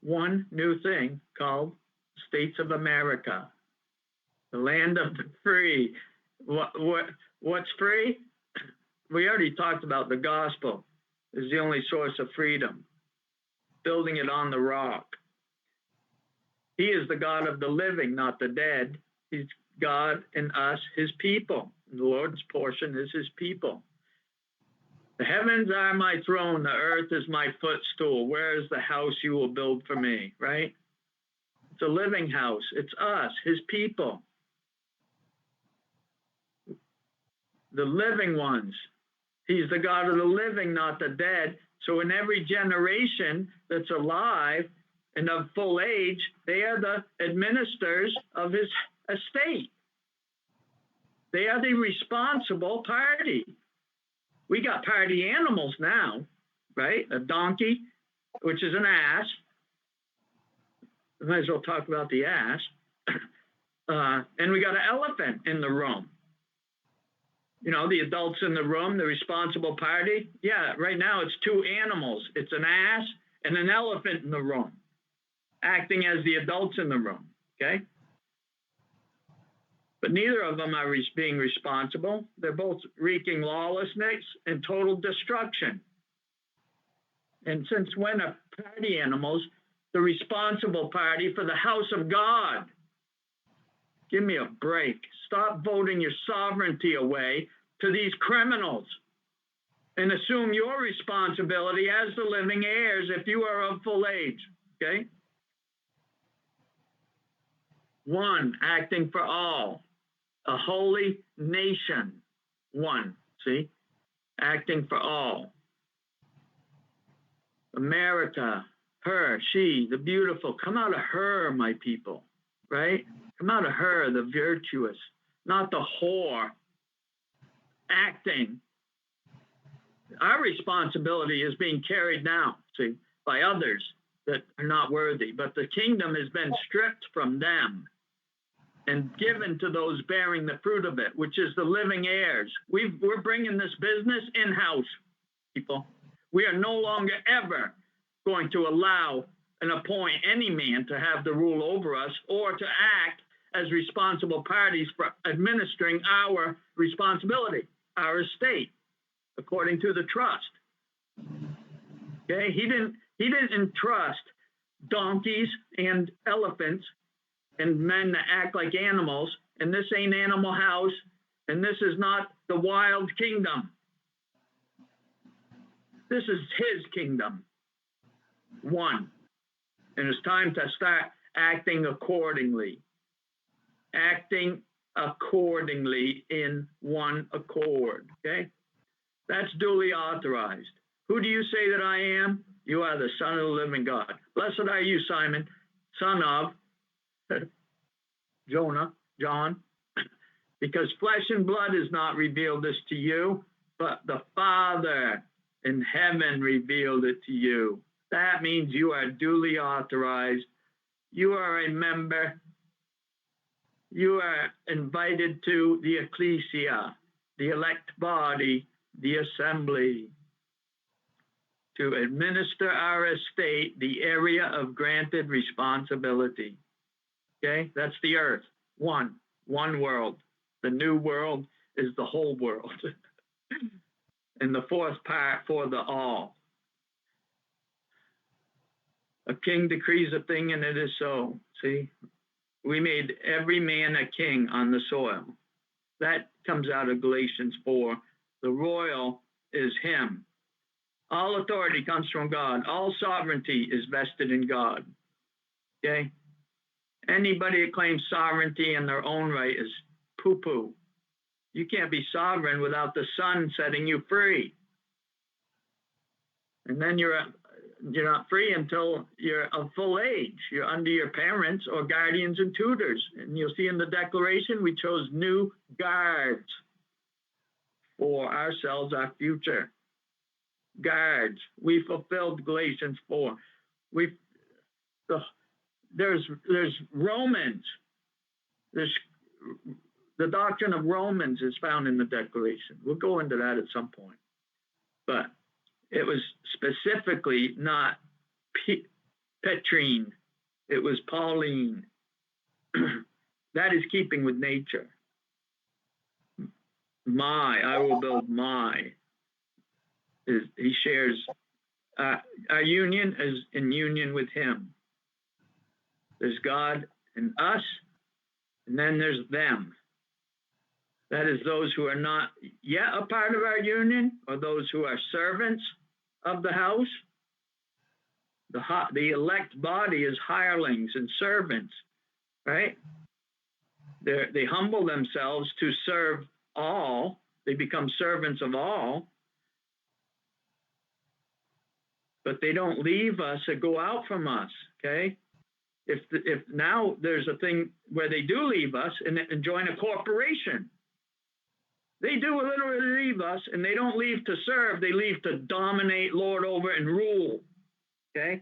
one new thing called States of America, the land of the free. What's free? We already talked about the gospel is the only source of freedom, building it on the rock. He is the God of the living, not the dead. He's God in us, his people. The Lord's portion is his people. The heavens are my throne, the earth is my footstool. Where is the house you will build for me, right? It's a living house. It's us, his people. The living ones. He's the God of the living, not the dead. So in every generation that's alive and of full age, they are the administrators of his estate. They are the responsible party. We got party animals now, right? A donkey, which is an ass. Might as well talk about the ass. And we got an elephant in the room. You know, the adults in the room, the responsible party. Yeah, right now it's two animals. It's an ass and an elephant in the room, acting as the adults in the room, okay? But neither of them are being responsible. They're both wreaking lawlessness and total destruction. And since when are party animals the responsible party for the house of God? Give me a break. Stop voting your sovereignty away to these criminals and assume your responsibility as the living heirs if you are of full age, okay? One, acting for all. A holy nation. One, see? Acting for all. America, her, she, the beautiful. Come out of her, my people, right? Come out of her, the virtuous, not the whore. Acting. Our responsibility is being carried now, see, by others that are not worthy. But the kingdom has been stripped from them and given to those bearing the fruit of it, which is the living heirs. We're bringing this business in-house, people. We are no longer ever going to allow and appoint any man to have the rule over us or to act as responsible parties for administering our responsibility, our estate, according to the trust. Okay, he didn't entrust donkeys and elephants and men that act like animals, and this ain't Animal House, and this is not the wild kingdom. This is his kingdom. One. And it's time to start acting accordingly. Acting accordingly in one accord. Okay? That's duly authorized. Who do you say that I am? You are the Son of the living God. Blessed are you, Simon, son of John, because flesh and blood has not revealed this to you, but the Father in heaven revealed it to you. That means you are duly authorized. You are a member. You are invited to the ecclesia, the elect body, the assembly, to administer our estate, the area of granted responsibility. Okay, that's the earth. One world. The new world is the whole world. And the fourth part for the all. A king decrees a thing and it is so. See, we made every man a king on the soil. That comes out of Galatians 4. The royal is him. All authority comes from God. All sovereignty is vested in God. Okay? Anybody that claims sovereignty in their own right is poo-poo. You can't be sovereign without the Son setting you free. And then you're not free until you're of full age. You're under your parents or guardians and tutors. And you'll see in the declaration, we chose new guards for ourselves, our future. Guards. We fulfilled Galatians 4. There's Romans. The doctrine of Romans is found in the declaration. We'll go into that at some point. But it was specifically not Petrine. It was Pauline. That is keeping with nature. I will build my. He shares, our union is in union with him. There's God and us, and then there's them. That is those who are not yet a part of our union, or those who are servants of the house. The elect body is hirelings and servants, right? They humble themselves to serve all. They become servants of all. But they don't leave us or go out from us, okay? If now there's a thing where they do leave us and join a corporation. They do literally leave us, and they don't leave to serve. They leave to dominate, lord over, and rule, okay?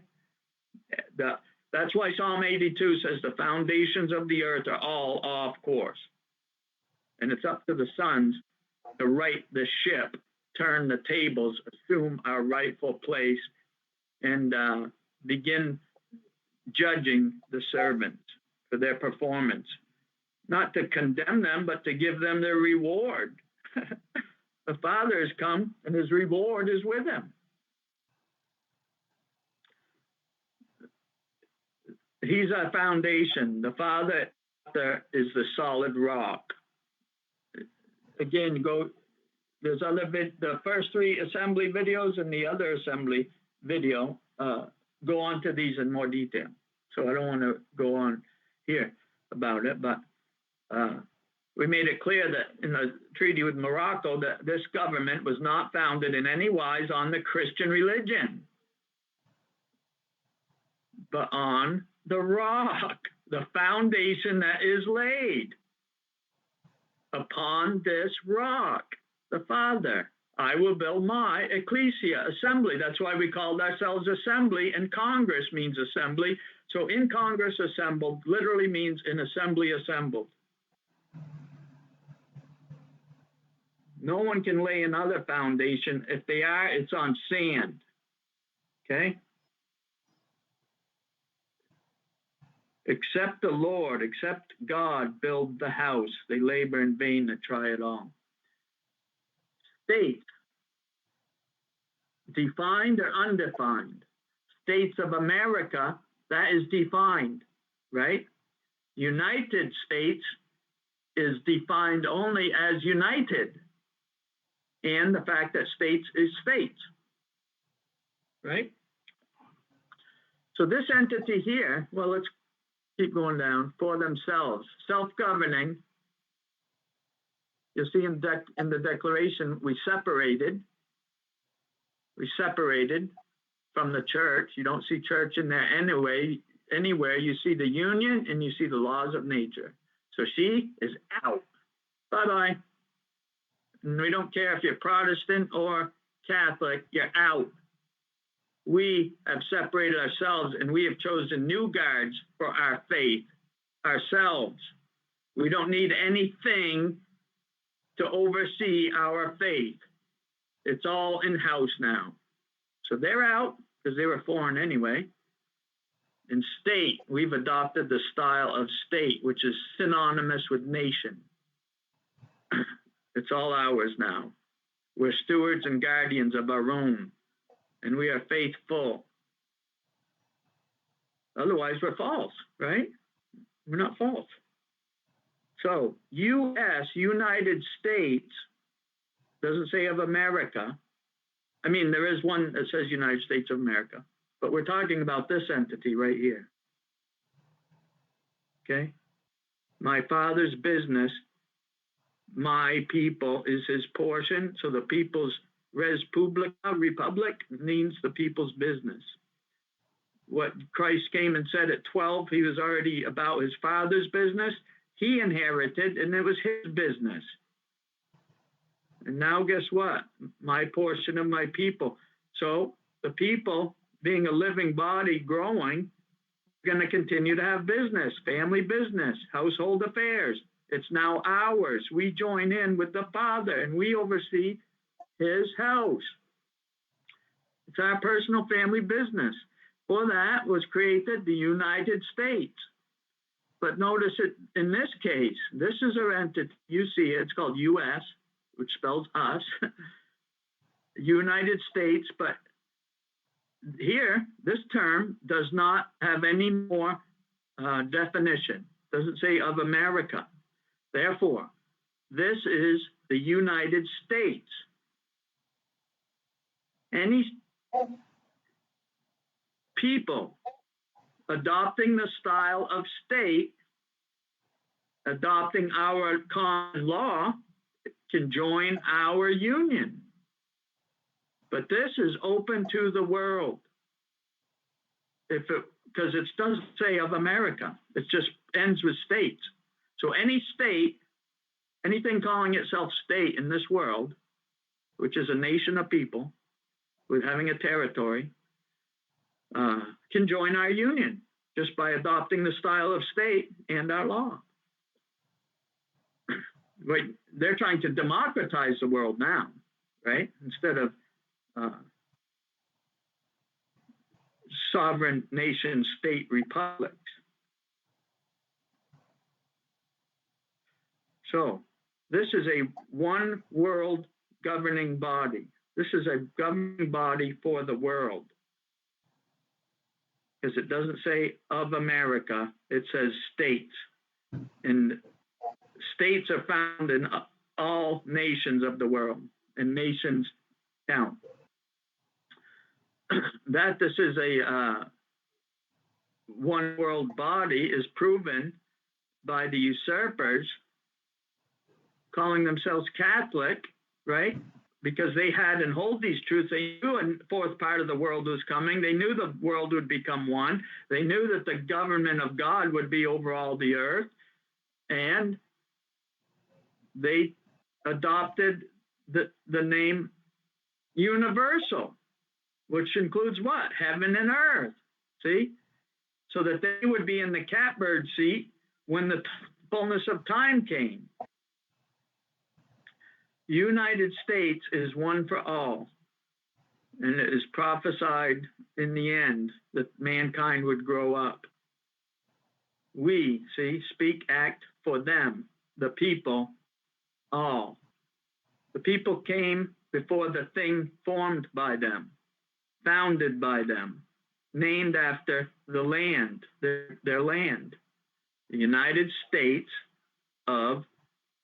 That's why Psalm 82 says the foundations of the earth are all off course. And it's up to the sons to right the ship, turn the tables, assume our rightful place, and begin judging the servants for their performance. Not to condemn them, but to give them their reward. The Father has come, and his reward is with him. He's our foundation. The Father is the solid rock. Again, there's the first three assembly videos and the other assembly video go on to these in more detail. So I don't want to go on here about it, but we made it clear that in the treaty with Morocco that this government was not founded in any wise on the Christian religion, but on the rock, the foundation that is laid. Upon this rock, the Father, I will build my ecclesia, assembly. That's why we called ourselves assembly, and Congress means assembly. So in Congress assembled literally means in assembly assembled. No one can lay another foundation. If they are, it's on sand. Okay? Except the Lord, except God build the house, they labor in vain that try it all. States, defined or undefined? States of America, that is defined, right? United States is defined only as united, and the fact that states is states, right? So this entity here, well, let's keep going down, for themselves, self-governing. You'll see in the Declaration, we separated from the church. You don't see church in there anywhere. You see the union and you see the laws of nature. So she is out. Bye-bye. And we don't care if you're Protestant or Catholic, you're out. We have separated ourselves and we have chosen new guards for our faith, ourselves. We don't need anything to oversee our faith. It's all in-house now. So they're out because they were foreign anyway. In state, we've adopted the style of state, which is synonymous with nation. It's all ours now. We're stewards and guardians of our own, and we are faithful. Otherwise, we're false, right? We're not false. So, U.S., United States, doesn't say of America. I mean, there is one that says United States of America, but we're talking about this entity right here. Okay? My Father's business, my people is his portion. So the people's res publica, republic, means the people's business. What Christ came and said at 12, he was already about his Father's business. He inherited, and it was his business. And now guess what? My portion of my people. So the people, being a living body growing, are going to continue to have business, family business, household affairs. It's now ours. We join in with the Father and we oversee his house. It's our personal family business. For that was created the United States. But notice it in this case, this is our entity. You see it, it's called U.S., which spells us, United States, but here, this term does not have any more definition. Doesn't say of America. Therefore, this is the United States. Any people adopting the style of state, adopting our common law, can join our union. But this is open to the world. Because it doesn't say of America. It just ends with states. So any state, anything calling itself state in this world, which is a nation of people with having a territory, can join our union just by adopting the style of state and our law. They're trying to democratize the world now, right? Instead of sovereign nation state republics. So this is a one world governing body. This is a governing body for the world. Because it doesn't say of America, it says states. And states are found in all nations of the world, and nations count. That this is a one world body is proven by the usurpers calling themselves Catholic, right? Because they had and hold these truths. They knew a fourth part of the world was coming. They knew the world would become one. They knew that the government of God would be over all the earth. And they adopted the name universal, which includes what? Heaven and earth. See? So that they would be in the catbird seat when the fullness of time came. United States is one for all. And it is prophesied in the end that mankind would grow up. We, see, speak, act for them, the people, all. The people came before the thing formed by them, founded by them, named after the land, their land, the United States of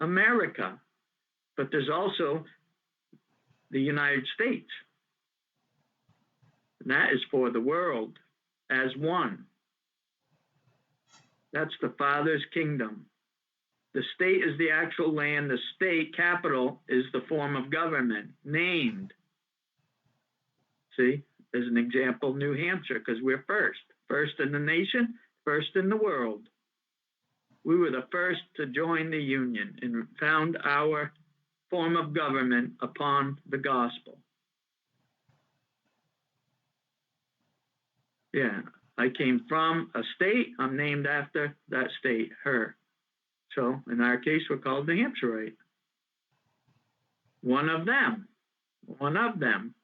America. But there's also the United States. And that is for the world as one. That's the Father's kingdom. The state is the actual land. The state capital is the form of government, named. See, as an example, New Hampshire, because we're first in the nation, first in the world. We were the first to join the Union and found our form of government upon the gospel. Yeah, I came from a state. I'm named after that state, her. So in our case, we're called New Hampshireite. One of them.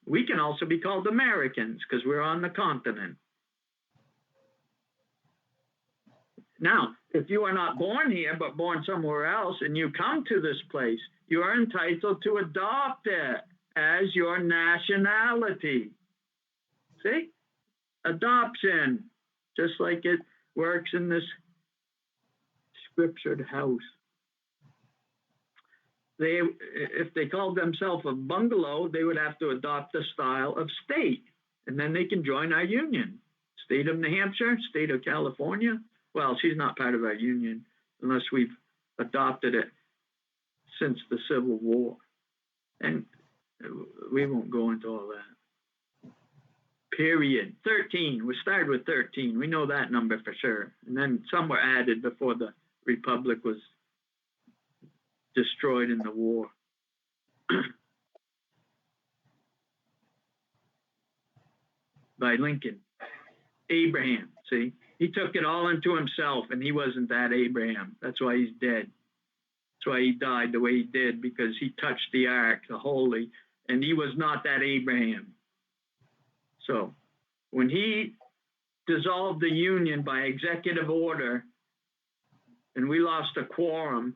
We can also be called Americans because we're on the continent. Now, if you are not born here, but born somewhere else, and you come to this place, you are entitled to adopt it as your nationality. See? Adoption, just like it works in this scriptured house. If they called themselves a bungalow, they would have to adopt the style of state, and then they can join our union. State of New Hampshire, state of California. Well, she's not part of our union unless we've adopted it since the Civil War. And we won't go into all that. Period. 13. We started with 13. We know that number for sure. And then some were added before the Republic was destroyed in the war. By Lincoln. Abraham, see? He took it all into himself, and he wasn't that Abraham. That's why he's dead. That's why he died the way he did, because he touched the ark, the holy, and he was not that Abraham. So when he dissolved the union by executive order, and we lost a quorum,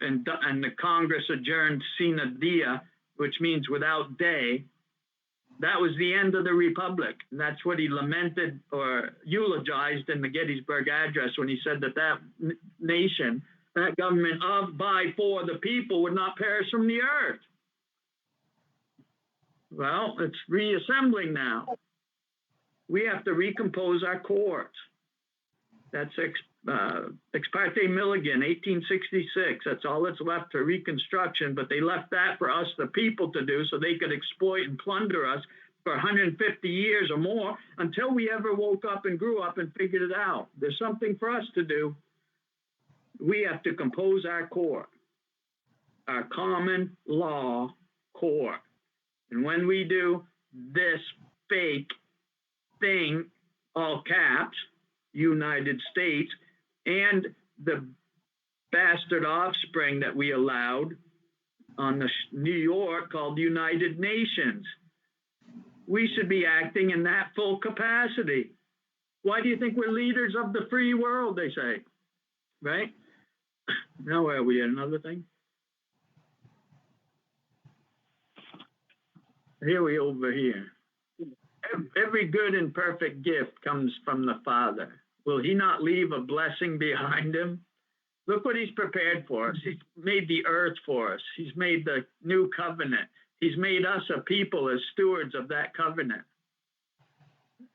and the Congress adjourned sine die, which means without day, that was the end of the Republic. And that's what he lamented or eulogized in the Gettysburg Address when he said that nation, that government of, by, for the people would not perish from the earth. Well, it's reassembling now. We have to recompose our courts. That's Ex parte Milligan, 1866. That's all that's left for reconstruction, but they left that for us, the people, to do so they could exploit and plunder us for 150 years or more until we ever woke up and grew up and figured it out. There's something for us to do. We have to compose our court, our common law court. And when we do this fake thing, all caps, United States, and the bastard offspring that we allowed on the New York called United Nations, we should be acting in that full capacity. Why do you think we're leaders of the free world, they say, right? Now where are we at? Another thing? Here we over here. Every good and perfect gift comes from the Father. Will he not leave a blessing behind him? Look what he's prepared for us. He's made the earth for us. He's made the new covenant. He's made us a people as stewards of that covenant.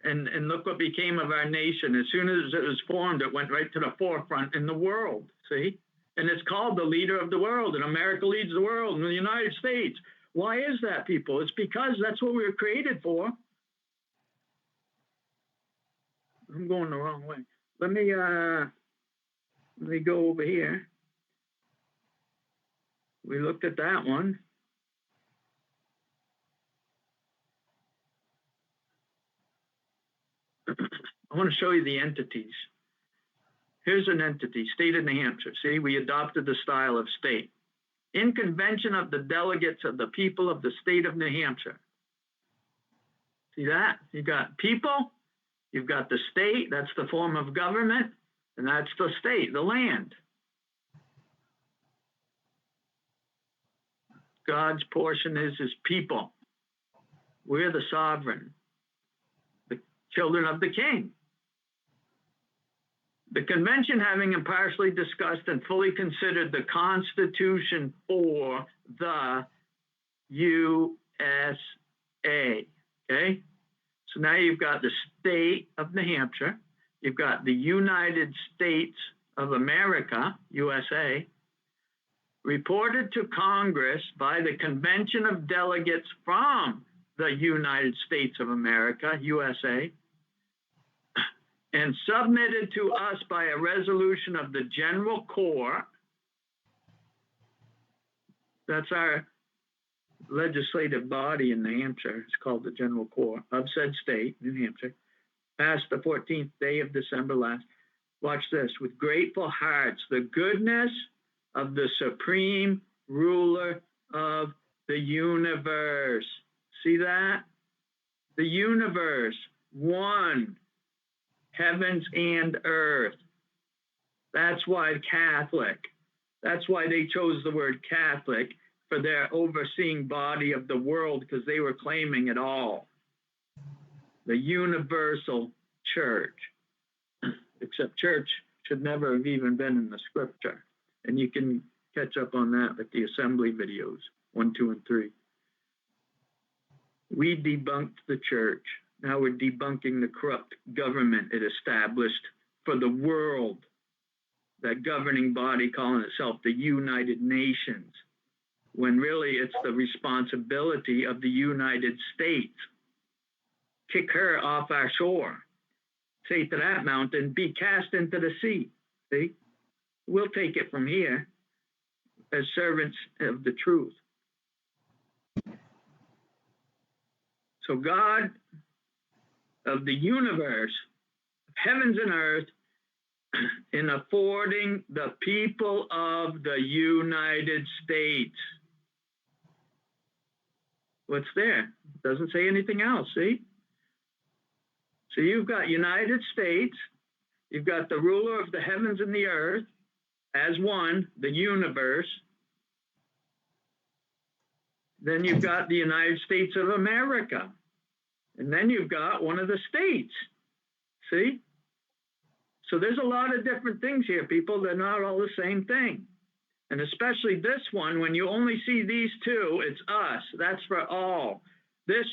And look what became of our nation. As soon as it was formed, it went right to the forefront in the world, see? And it's called the leader of the world, and America leads the world, and the United States. Why is that, people? It's because that's what we were created for. I'm going the wrong way. Let me go over here. We looked at that one. I want to show you the entities. Here's an entity, state of New Hampshire. See, we adopted the style of state. In convention of the delegates of the people of the state of New Hampshire. See that? You got people. You've got the state, that's the form of government, And that's the state, the land. God's portion is his people. We're the sovereign, the children of the king. The convention, having impartially discussed and fully considered the Constitution for the USA. Okay? So now you've got the state of New Hampshire. You've got the United States of America, USA, reported to Congress by the Convention of Delegates from the United States of America, USA, and submitted to us by a resolution of the General Court. That's our legislative body in New Hampshire. It's called the General Court of said state, New Hampshire, passed the 14th day of December last. Watch this. With grateful hearts, the goodness of the supreme ruler of the universe. See that? The universe, one, heavens and earth. That's why Catholic. That's why they chose the word Catholic for their overseeing body of the world, because they were claiming it all. The universal church. Except church should never have even been in the scripture. And you can catch up on that with the assembly videos, 1, 2, and 3. We debunked the church. Now we're debunking the corrupt government it established for the world. That governing body calling itself the United Nations, when really it's the responsibility of the United States. Kick her off our shore. Say to that mountain, be cast into the sea. See? We'll take it from here as servants of the truth. So God of the universe, heavens and earth, in affording the people of the United States. What's there? Doesn't say anything else, see? So you've got United States, you've got the ruler of the heavens and the earth as one, the universe. Then you've got the United States of America. And then you've got one of the states. See? So there's a lot of different things here, people. They're not all the same thing. And especially this one, when you only see these two, it's us. That's for all. This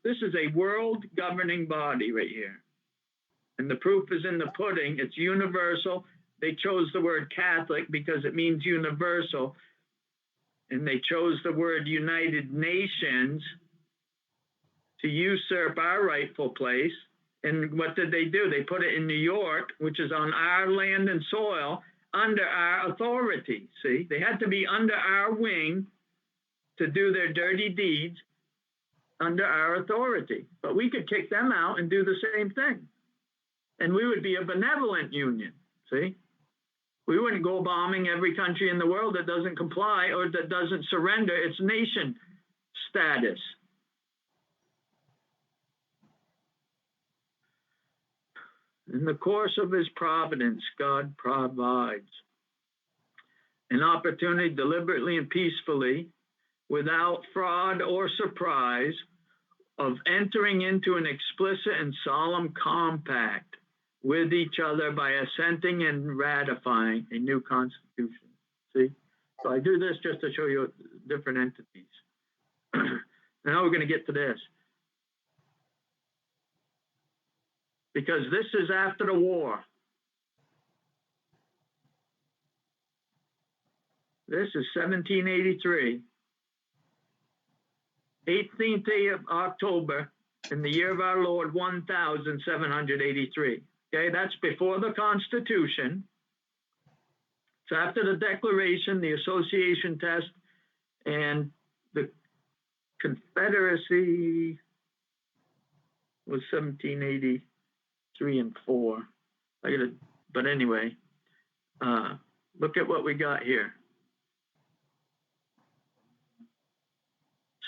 is a world governing body right here. And the proof is in the pudding. It's universal. They chose the word Catholic because it means universal. And they chose the word United Nations to usurp our rightful place. And what did they do? They put it in New York, which is on our land and soil, under our authority. See, they had to be under our wing to do their dirty deeds under our authority. But we could kick them out and do the same thing. And we would be a benevolent union, see? We wouldn't go bombing every country in the world that doesn't comply or that doesn't surrender its nation status. In the course of his providence, God provides an opportunity deliberately and peacefully, without fraud or surprise, of entering into an explicit and solemn compact with each other by assenting and ratifying a new constitution. See? So I do this just to show you different entities. Now we're going to get to this. Because this is after the war. This is 1783. 18th day of October in the year of our Lord, 1783. Okay, that's before the Constitution. It's after the Declaration, the Association Test, and the Confederacy was 1783 and 4. But anyway, look at what we got here.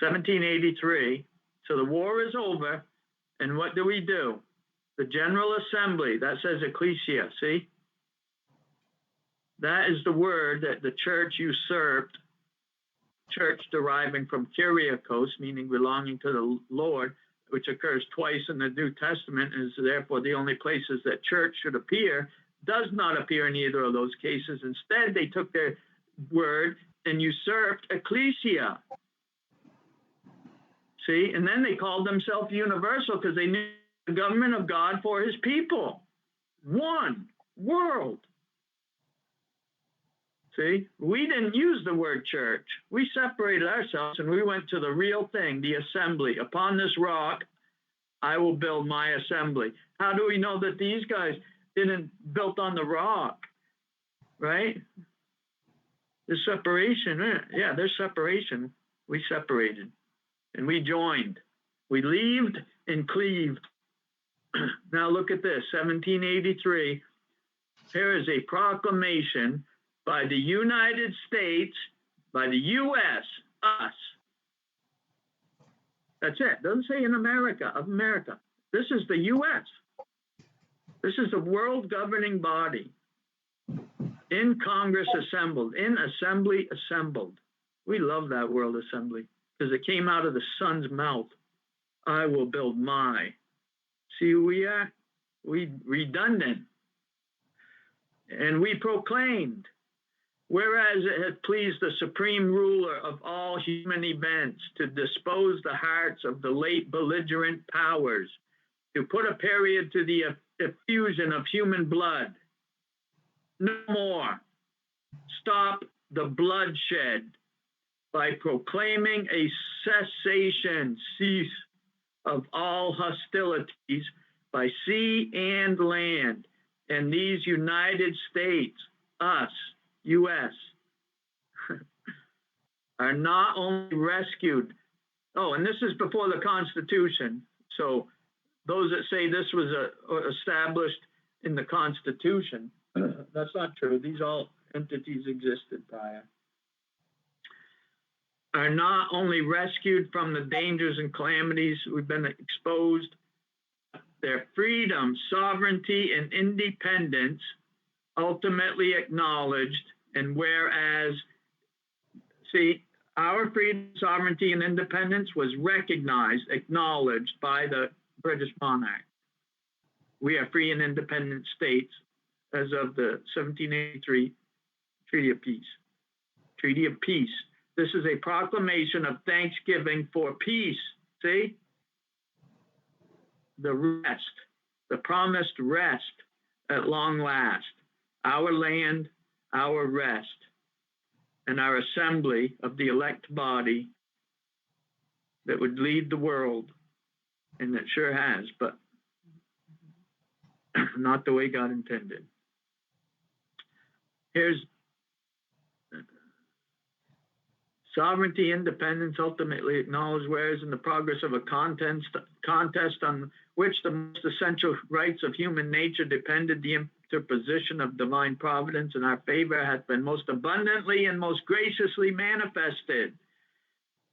1783. So the war is over, and what do? The General Assembly, that says ecclesia, see? That is the word that the church usurped, church deriving from kyriakos, meaning belonging to the Lord, which occurs twice in the New Testament, and is therefore the only places that church should appear, does not appear in either of those cases. Instead, they took their word and usurped ecclesia. See, and then they called themselves universal because they knew the government of God for his people. One world. See, we didn't use the word church. We separated ourselves and we went to the real thing, the assembly. Upon this rock, I will build my assembly. How do we know that these guys didn't built on the rock, right? The separation, yeah, there's separation. We separated and we joined. We leaved and cleaved. Now look at this, 1783. Here is a proclamation by the United States, by the U.S., us. That's it. Doesn't say in America, of America. This is the U.S. This is the world governing body. In Congress assembled, in assembly assembled. We love that world assembly because it came out of the Son's mouth. I will build my. See who we are? We redundant. And we proclaimed, whereas it had pleased the supreme ruler of all human events to dispose the hearts of the late belligerent powers, to put a period to the effusion of human blood. No more. Stop the bloodshed by proclaiming a cease of all hostilities by sea and land. And these United States, us, U.S., are not only rescued. Oh, and this is before the Constitution. So those that say this was established in the Constitution, that's not true. These all entities existed prior. Are not only rescued from the dangers and calamities we've been exposed, their freedom, sovereignty, and independence ultimately acknowledged, and whereas, see, our freedom, sovereignty, and independence was recognized, acknowledged by the British monarch. We are free and independent states as of the 1783 Treaty of Peace. Treaty of Peace. This is a proclamation of thanksgiving for peace. See? The rest, the promised rest at long last. Our land, our rest, and our assembly of the elect body that would lead the world, and it sure has, but not the way God intended. Here's sovereignty, independence, ultimately acknowledged, whereas in the progress of a contest on which the most essential rights of human nature depended, the interposition of divine providence in our favor hath been most abundantly and most graciously manifested.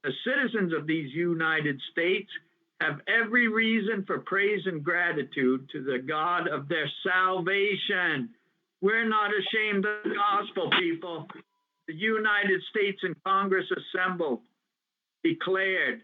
The citizens of these United States have every reason for praise and gratitude to the God of their salvation. We're not ashamed of the gospel, people. The United States in Congress assembled, declared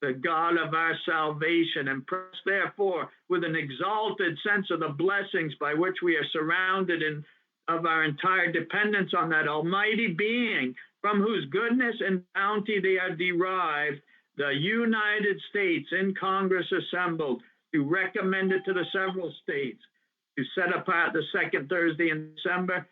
the God of our salvation, and pressed therefore with an exalted sense of the blessings by which we are surrounded and of our entire dependence on that almighty being from whose goodness and bounty they are derived, the United States in Congress assembled to recommend it to the several states to set apart the second Thursday in December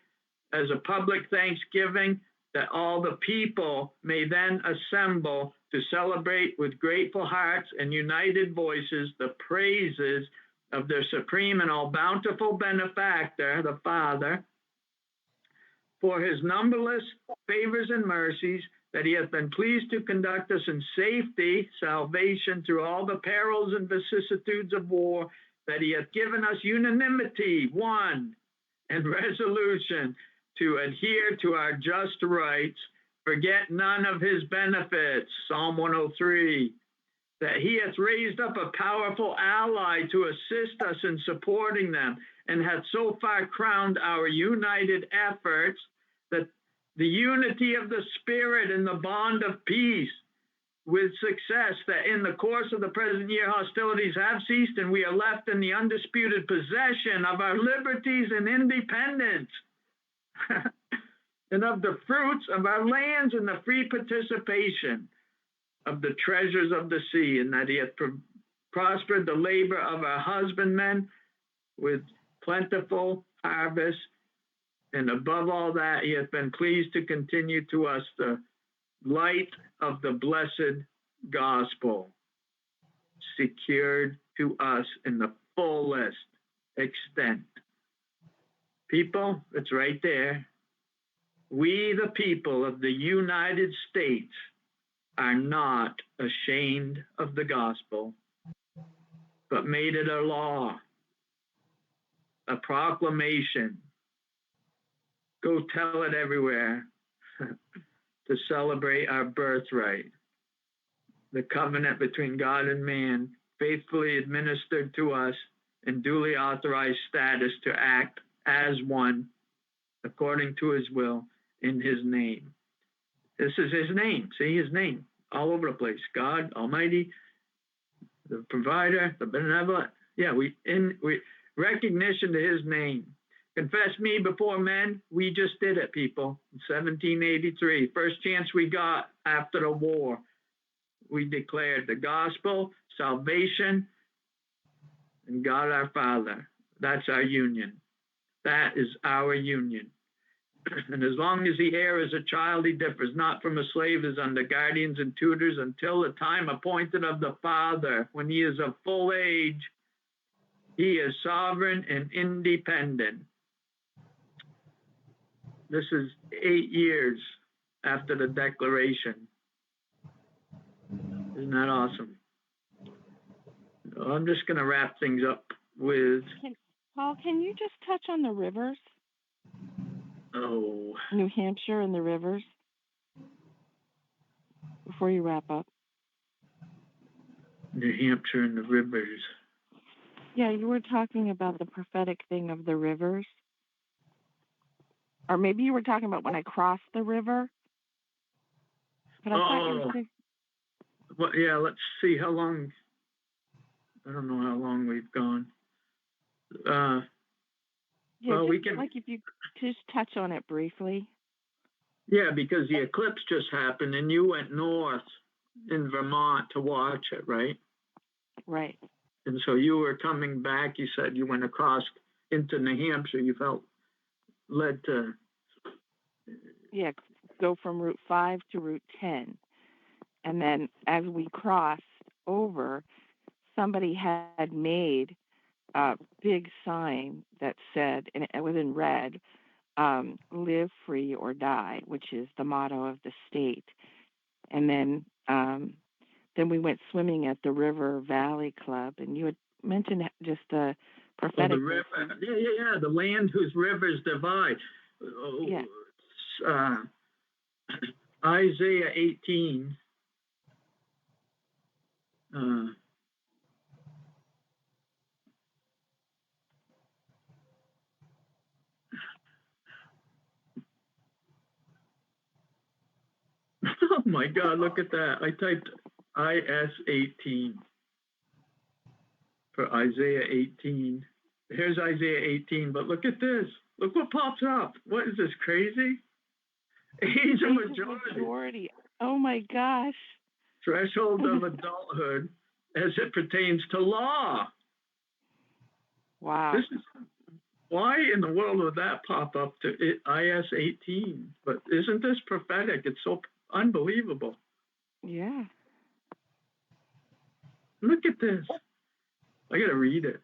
as a public thanksgiving, that all the people may then assemble to celebrate with grateful hearts and united voices the praises of their supreme and all bountiful benefactor, the Father, for his numberless favors and mercies, that he hath been pleased to conduct us in safety, salvation through all the perils and vicissitudes of war, that he hath given us unanimity, one, and resolution to adhere to our just rights, forget none of his benefits, Psalm 103, that he hath raised up a powerful ally to assist us in supporting them, and hath so far crowned our united efforts that the unity of the Spirit and the bond of peace with success, that in the course of the present year hostilities have ceased and we are left in the undisputed possession of our liberties and independence and of the fruits of our lands and the free participation of the treasures of the sea, and that he hath prospered the labor of our husbandmen with plentiful harvest, and above all that he hath been pleased to continue to us the light of the blessed gospel, secured to us in the fullest extent. People, it's right there. We, the people of the United States, are not ashamed of the gospel, but made it a law, a proclamation. Go tell it everywhere to celebrate our birthright, the covenant between God and man, faithfully administered to us and duly authorized status to act as one according to his will in his name. This is his name. See his name all over the place. God Almighty, the provider, the benevolent. Yeah, we recognition to his name. Confess me before men. We just did it, people. In 1783, first chance we got after the war, we declared the gospel, salvation, and God our Father. That's our union. That is our union. And as long as the heir is a child, he differs not from a slave, is under guardians and tutors until the time appointed of the father. When he is of full age, he is sovereign and independent. This is 8 years after the Declaration. Isn't that awesome? I'm just going to wrap things up with... Paul, can you just touch on the rivers? Oh. New Hampshire and the rivers before you wrap up. New Hampshire and the rivers. Yeah, you were talking about the prophetic thing of the rivers. Or maybe you were talking about when I crossed the river. But I thought you were saying... Well, yeah, let's see how long. I don't know how long we've gone. Yeah, well, just, we can. Like if you just touch on it briefly. Yeah, because the eclipse just happened and you went north in Vermont to watch it, right? Right. And so you were coming back, you said you went across into New Hampshire, you felt led to... Yeah, go from Route 5 to Route 10. And then as we crossed over, somebody had made a big sign that said, and it was in red, live free or die, which is the motto of the state. And then we went swimming at the River Valley Club, and you had mentioned just the prophetic. Oh, the river. Yeah. The land whose rivers divide. Yeah. Isaiah 18. Oh my God, look at that. I typed IS 18 for Isaiah 18. Here's Isaiah 18, but look at this. Look what pops up. What is this, crazy? Age of majority. Oh my gosh. Threshold of adulthood as it pertains to law. Wow. Why in the world would that pop up to IS 18? But isn't this prophetic? It's so unbelievable. Yeah. Look at this. I got to read it.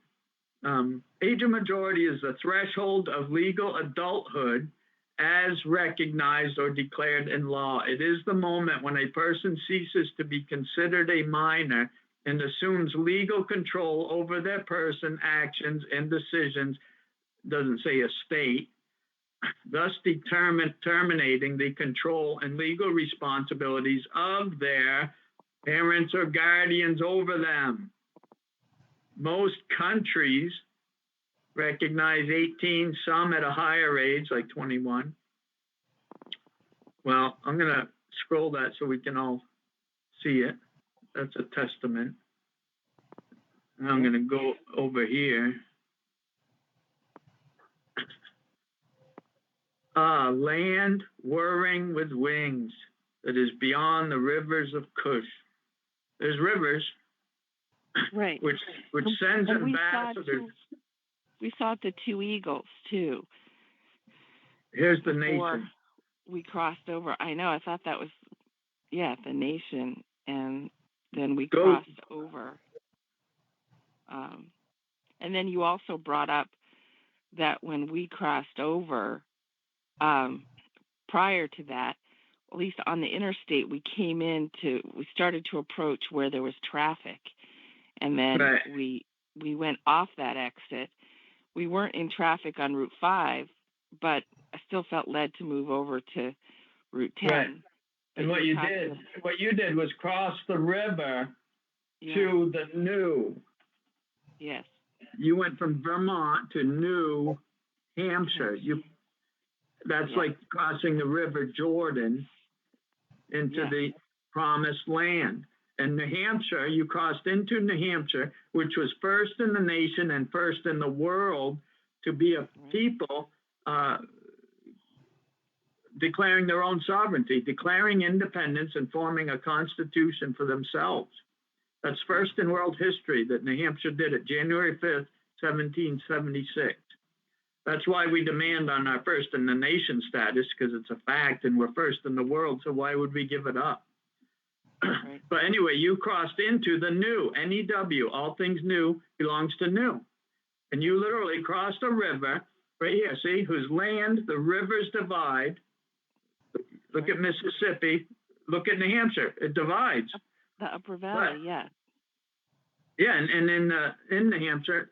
Age of majority is the threshold of legal adulthood as recognized or declared in law. It is the moment when a person ceases to be considered a minor and assumes legal control over their person, actions, and decisions, doesn't say a state, thus terminating the control and legal responsibilities of their parents or guardians over them. Most countries recognize 18, some at a higher age, like 21. Well, I'm going to scroll that so we can all see it. That's a testament. And I'm going to go over here. Land whirring with wings that is beyond the rivers of Cush. There's rivers, right? Which sends ambassadors. We saw the two eagles too. Here's the nation. We crossed over. I know. I thought that was, the nation, and then we crossed over. And then you also brought up that when we crossed over, prior to that, at least on the interstate, we started to approach where there was traffic, and then we went off that exit. We weren't in traffic on Route 5, but I still felt led to move over to Route 10. Right. And what you did was cross the river to the New. Yes. You went from Vermont to New Hampshire. That's like crossing the River Jordan into the promised land. And New Hampshire, you crossed into New Hampshire, which was first in the nation and first in the world to be a people declaring their own sovereignty, declaring independence, and forming a constitution for themselves. That's first in world history that New Hampshire did it, January 5th, 1776. That's why we demand on our first in the nation status, because it's a fact and we're first in the world, so why would we give it up? Right. But anyway, you crossed into the New, N-E-W, all things new belongs to New. And you literally crossed a river, right here, see, whose land the rivers divide. Look at Mississippi, look at New Hampshire, it divides. The Upper Valley, Yeah, and in New Hampshire,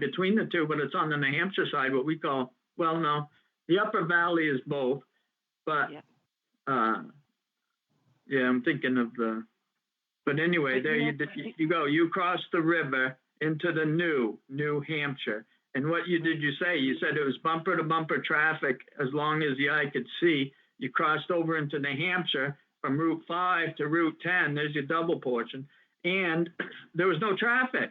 between the two, but it's on the New Hampshire side, what we call, the Upper Valley is both, but I'm thinking of but anyway, there you go. You crossed the river into the New Hampshire. And what you say? You said it was bumper to bumper traffic as long as the eye could see. You crossed over into New Hampshire from Route 5 to Route 10. There's your double portion. And there was no traffic.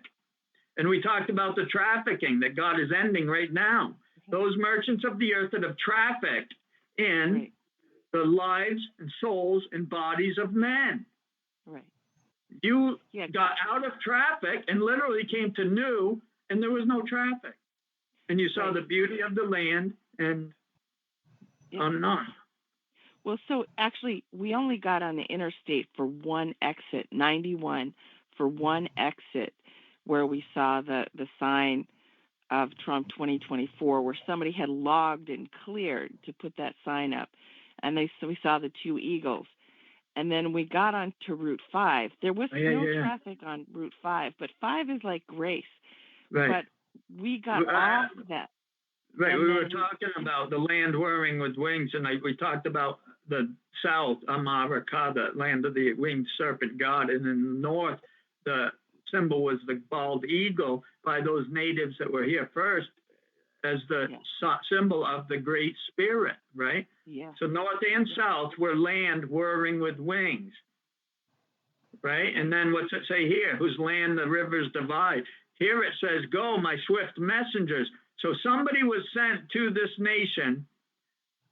And we talked about the trafficking that God is ending right now. Those merchants of the earth that have trafficked in the lives and souls and bodies of men. Right. You got out of traffic and literally came to New, and there was no traffic. And you saw the beauty of the land and on and on. Well, so actually, we only got on the interstate for one exit, 91, for one exit, where we saw the sign of Trump 2024, where somebody had logged and cleared to put that sign up. And so we saw the two eagles. And then we got onto Route 5. There was no traffic on Route 5, but 5 is like grace. Right. But we got off that. Right. We were talking about the land whirring with wings, and we talked about the south, America, the land of the winged serpent god, and in the north, the symbol was the bald eagle by those natives that were here first as the symbol of the Great Spirit, right? Yeah. So north and south were land whirring with wings, right? And then what's it say here? Whose land the rivers divide. Here it says, go, my swift messengers. So somebody was sent to this nation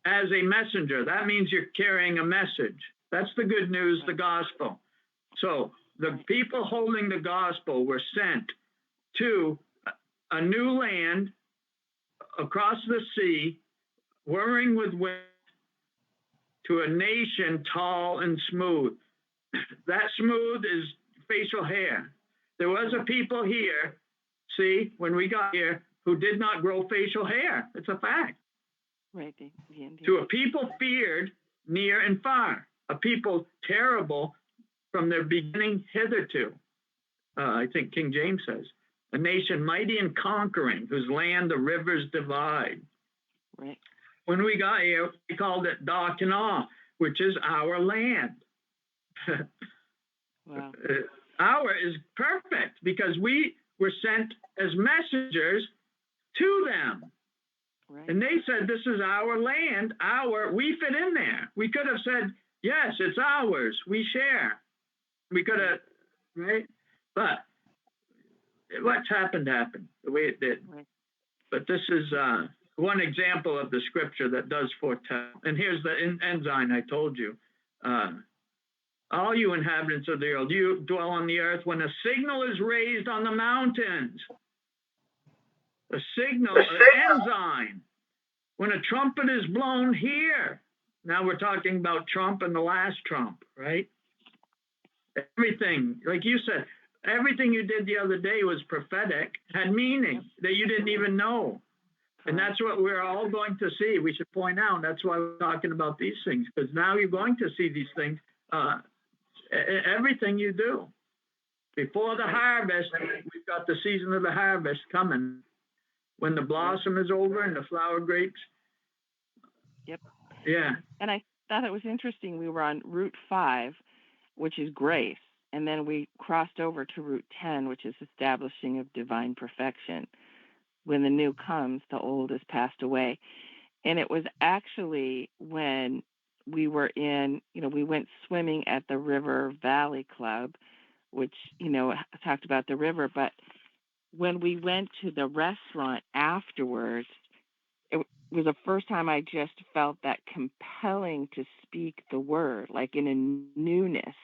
as a messenger. That means you're carrying a message. That's the good news, the gospel. So the people holding the gospel were sent to a new land across the sea, whirring with wind, to a nation tall and smooth. That smooth is facial hair. There was a people here, see, when we got here, who did not grow facial hair. It's a fact. Right. To a people feared near and far, a people terrible from their beginning hitherto. I think King James says, a nation mighty and conquering, whose land the rivers divide. Right. When we got here, we called it Da Kana, which is our land. Wow. Our is perfect because we were sent as messengers to them. Right. And they said, this is our land, we fit in there. We could have said, yes, it's ours, we share. We could have, right? But what's happened the way it did. Right. But this is one example of the scripture that does foretell. And here's the ensign I told you. All you inhabitants of the earth, you dwell on the earth when a signal is raised on the mountains. A signal, an ensign. When a trumpet is blown here. Now we're talking about Trump and the last Trump, right? Everything, like you said, everything you did the other day was prophetic, had meaning that you didn't even know. And that's what we're all going to see. We should point out, that's why we're talking about these things, because now you're going to see these things, everything you do. Before the harvest, we've got the season of the harvest coming. When the blossom is over and the flower grapes. Yep. Yeah. And I thought it was interesting. We were on Route 5, which is grace. And then we crossed over to Route 10, which is establishing of divine perfection. When the new comes, the old has passed away. And it was actually when we were we went swimming at the River Valley Club, which, talked about the river. But when we went to the restaurant afterwards, it was the first time I just felt that compelling to speak the word, like in a newness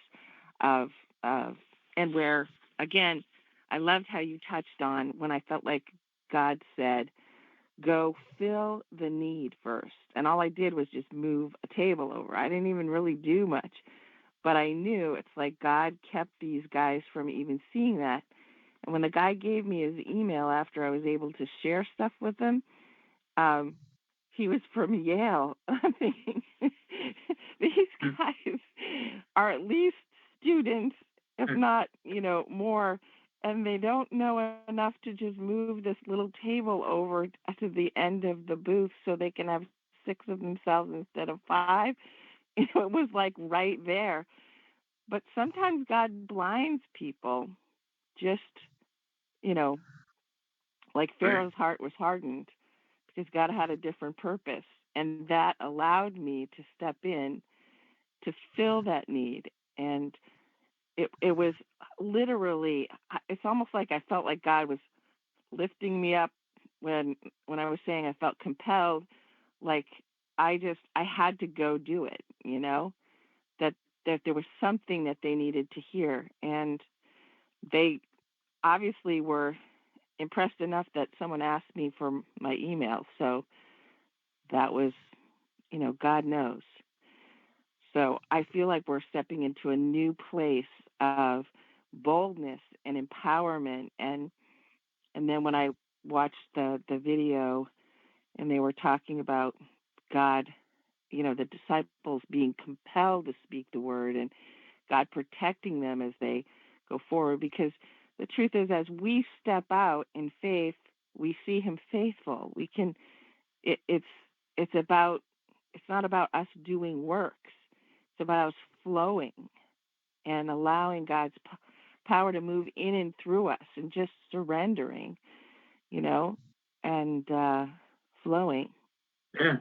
of and where, again, I loved how you touched on when I felt like God said, go fill the need first. And all I did was just move a table over. I didn't even really do much, but I knew it's like God kept these guys from even seeing that. And when the guy gave me his email after I was able to share stuff with him, he was from Yale. I'm thinking, these guys are at least students, if not, more, and they don't know enough to just move this little table over to the end of the booth so they can have 6 of themselves instead of 5. It was like right there. But sometimes God blinds people just, like Pharaoh's heart was hardened because God had a different purpose. And that allowed me to step in to fill that need. And it was literally, it's almost like I felt like God was lifting me up when I was saying I felt compelled, like I had to go do it, that there was something that they needed to hear. And they obviously were impressed enough that someone asked me for my email. So that was, God knows. So I feel like we're stepping into a new place of boldness and empowerment. And then when I watched the video and they were talking about God, the disciples being compelled to speak the word and God protecting them as they go forward, because the truth is, as we step out in faith, we see him faithful. We can, it's not about us doing works. It's about us flowing and allowing God's power to move in and through us and just surrendering, and flowing. Yeah.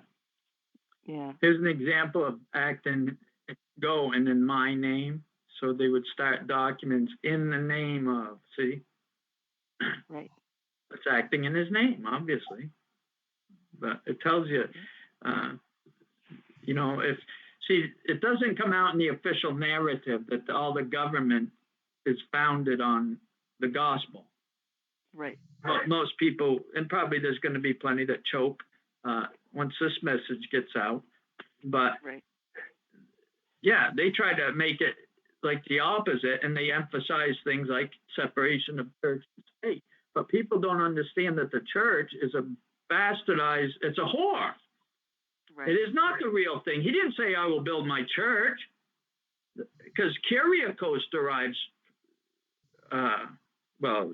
Yeah. Here's an example of acting, go and in my name. So they would start documents in the name of, see? Right. It's acting in his name, obviously. But it tells you, it doesn't come out in the official narrative that all the government is founded on the gospel. Right. Most people, and probably there's going to be plenty that choke once this message gets out. But right. Yeah, they try to make it like the opposite, and they emphasize things like separation of church and state. But people don't understand that the church is a bastardized, it's a whore. Right. It is not the real thing. He didn't say, I will build my church, because Kyriakos derives,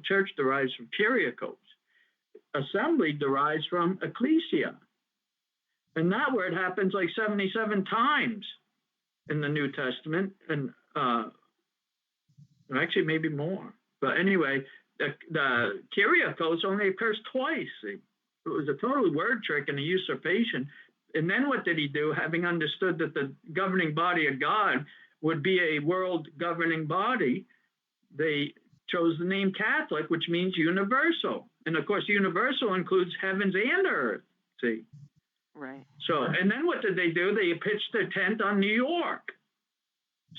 church derives from Kyriakos. Assembly derives from ecclesia. And that word happens like 77 times in the New Testament, and actually maybe more. But anyway, the Kyriakos only occurs twice. See? a total word trick and a usurpation. And then what did he do? Having understood that the governing body of God would be a world governing body, they chose the name Catholic, which means universal. And of course, universal includes heavens and earth. See? Right. So, and then what did they do? They pitched their tent on New York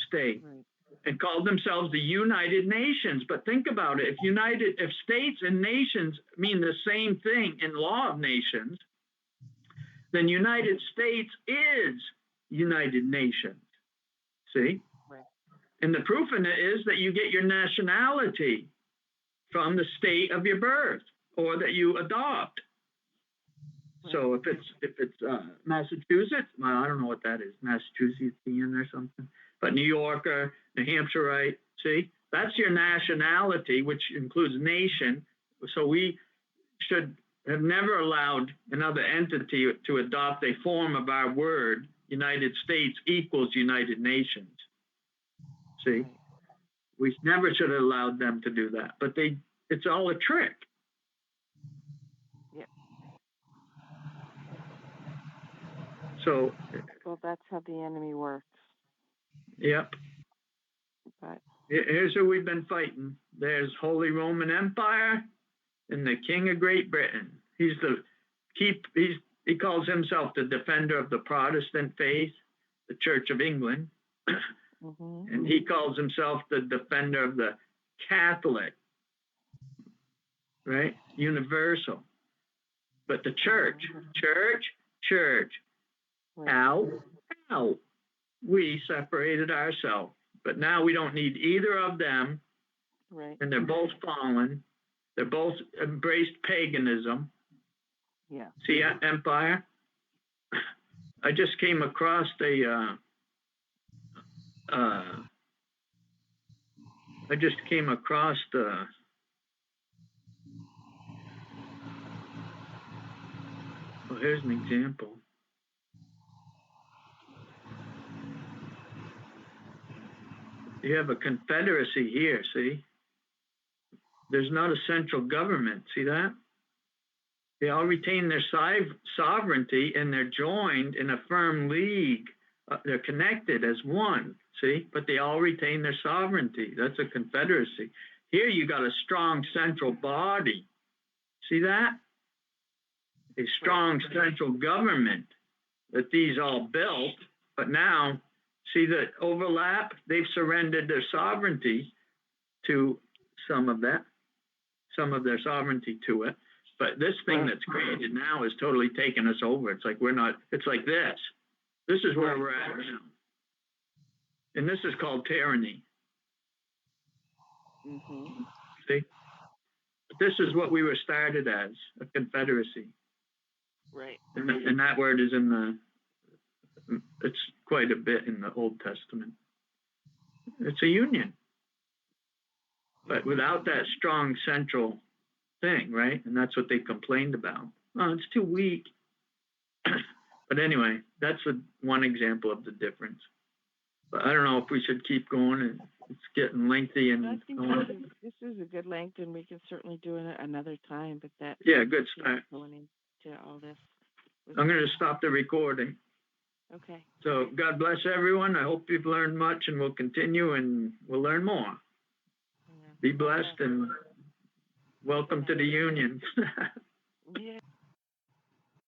State. Right. And called themselves the United Nations. But think about it. If states and nations mean the same thing in law of nations, then United States is United Nations. See? Right. And the proof in it is that you get your nationality from the state of your birth or that you adopt. Right. So if it's Massachusetts, well, I don't know what that is, Massachusettsian or something. But New Yorker, New Hampshireite, see, that's your nationality, which includes nation. So we should have never allowed another entity to adopt a form of our word, United States equals United Nations. See, we never should have allowed them to do that. But it's all a trick. Yeah. So. Well, that's how the enemy works. Yep. But here's who we've been fighting. There's Holy Roman Empire and the King of Great Britain. He calls himself the defender of the Protestant faith, the Church of England. Mm-hmm. And he calls himself the defender of the Catholic, right? Universal. But the church. Right. How? We separated ourselves. But now we don't need either of them. Right. And they're both fallen. They're both embraced paganism. Yeah. See, empire? I just came across here's an example. You have a confederacy here, see? There's not a central government, see that? They all retain their sovereignty and they're joined in a firm league. They're connected as one, see? But they all retain their sovereignty. That's a confederacy. Here you got a strong central body. See that? A strong central government that these all built, but now, see the overlap? They've surrendered their sovereignty to some of their sovereignty to it. But this thing that's created now is totally taken us over. It's like it's like this. This is where we're at now. And this is called tyranny. Mm-hmm. See? This is what we were started as, a confederacy. Right. And that word is it's quite a bit in the Old Testament. It's a union. But without that strong central thing, right? And that's what they complained about. Oh, it's too weak. But anyway, that's one example of the difference. But I don't know if we should keep going. And it's getting lengthy. And I think this is a good length, and we can certainly do it another time. But good start. Going into all this. I'm going to stop the recording. Okay. So God bless everyone. I hope you've learned much, and we'll continue, and we'll learn more. Yeah. Be blessed, and welcome to the union. Yeah.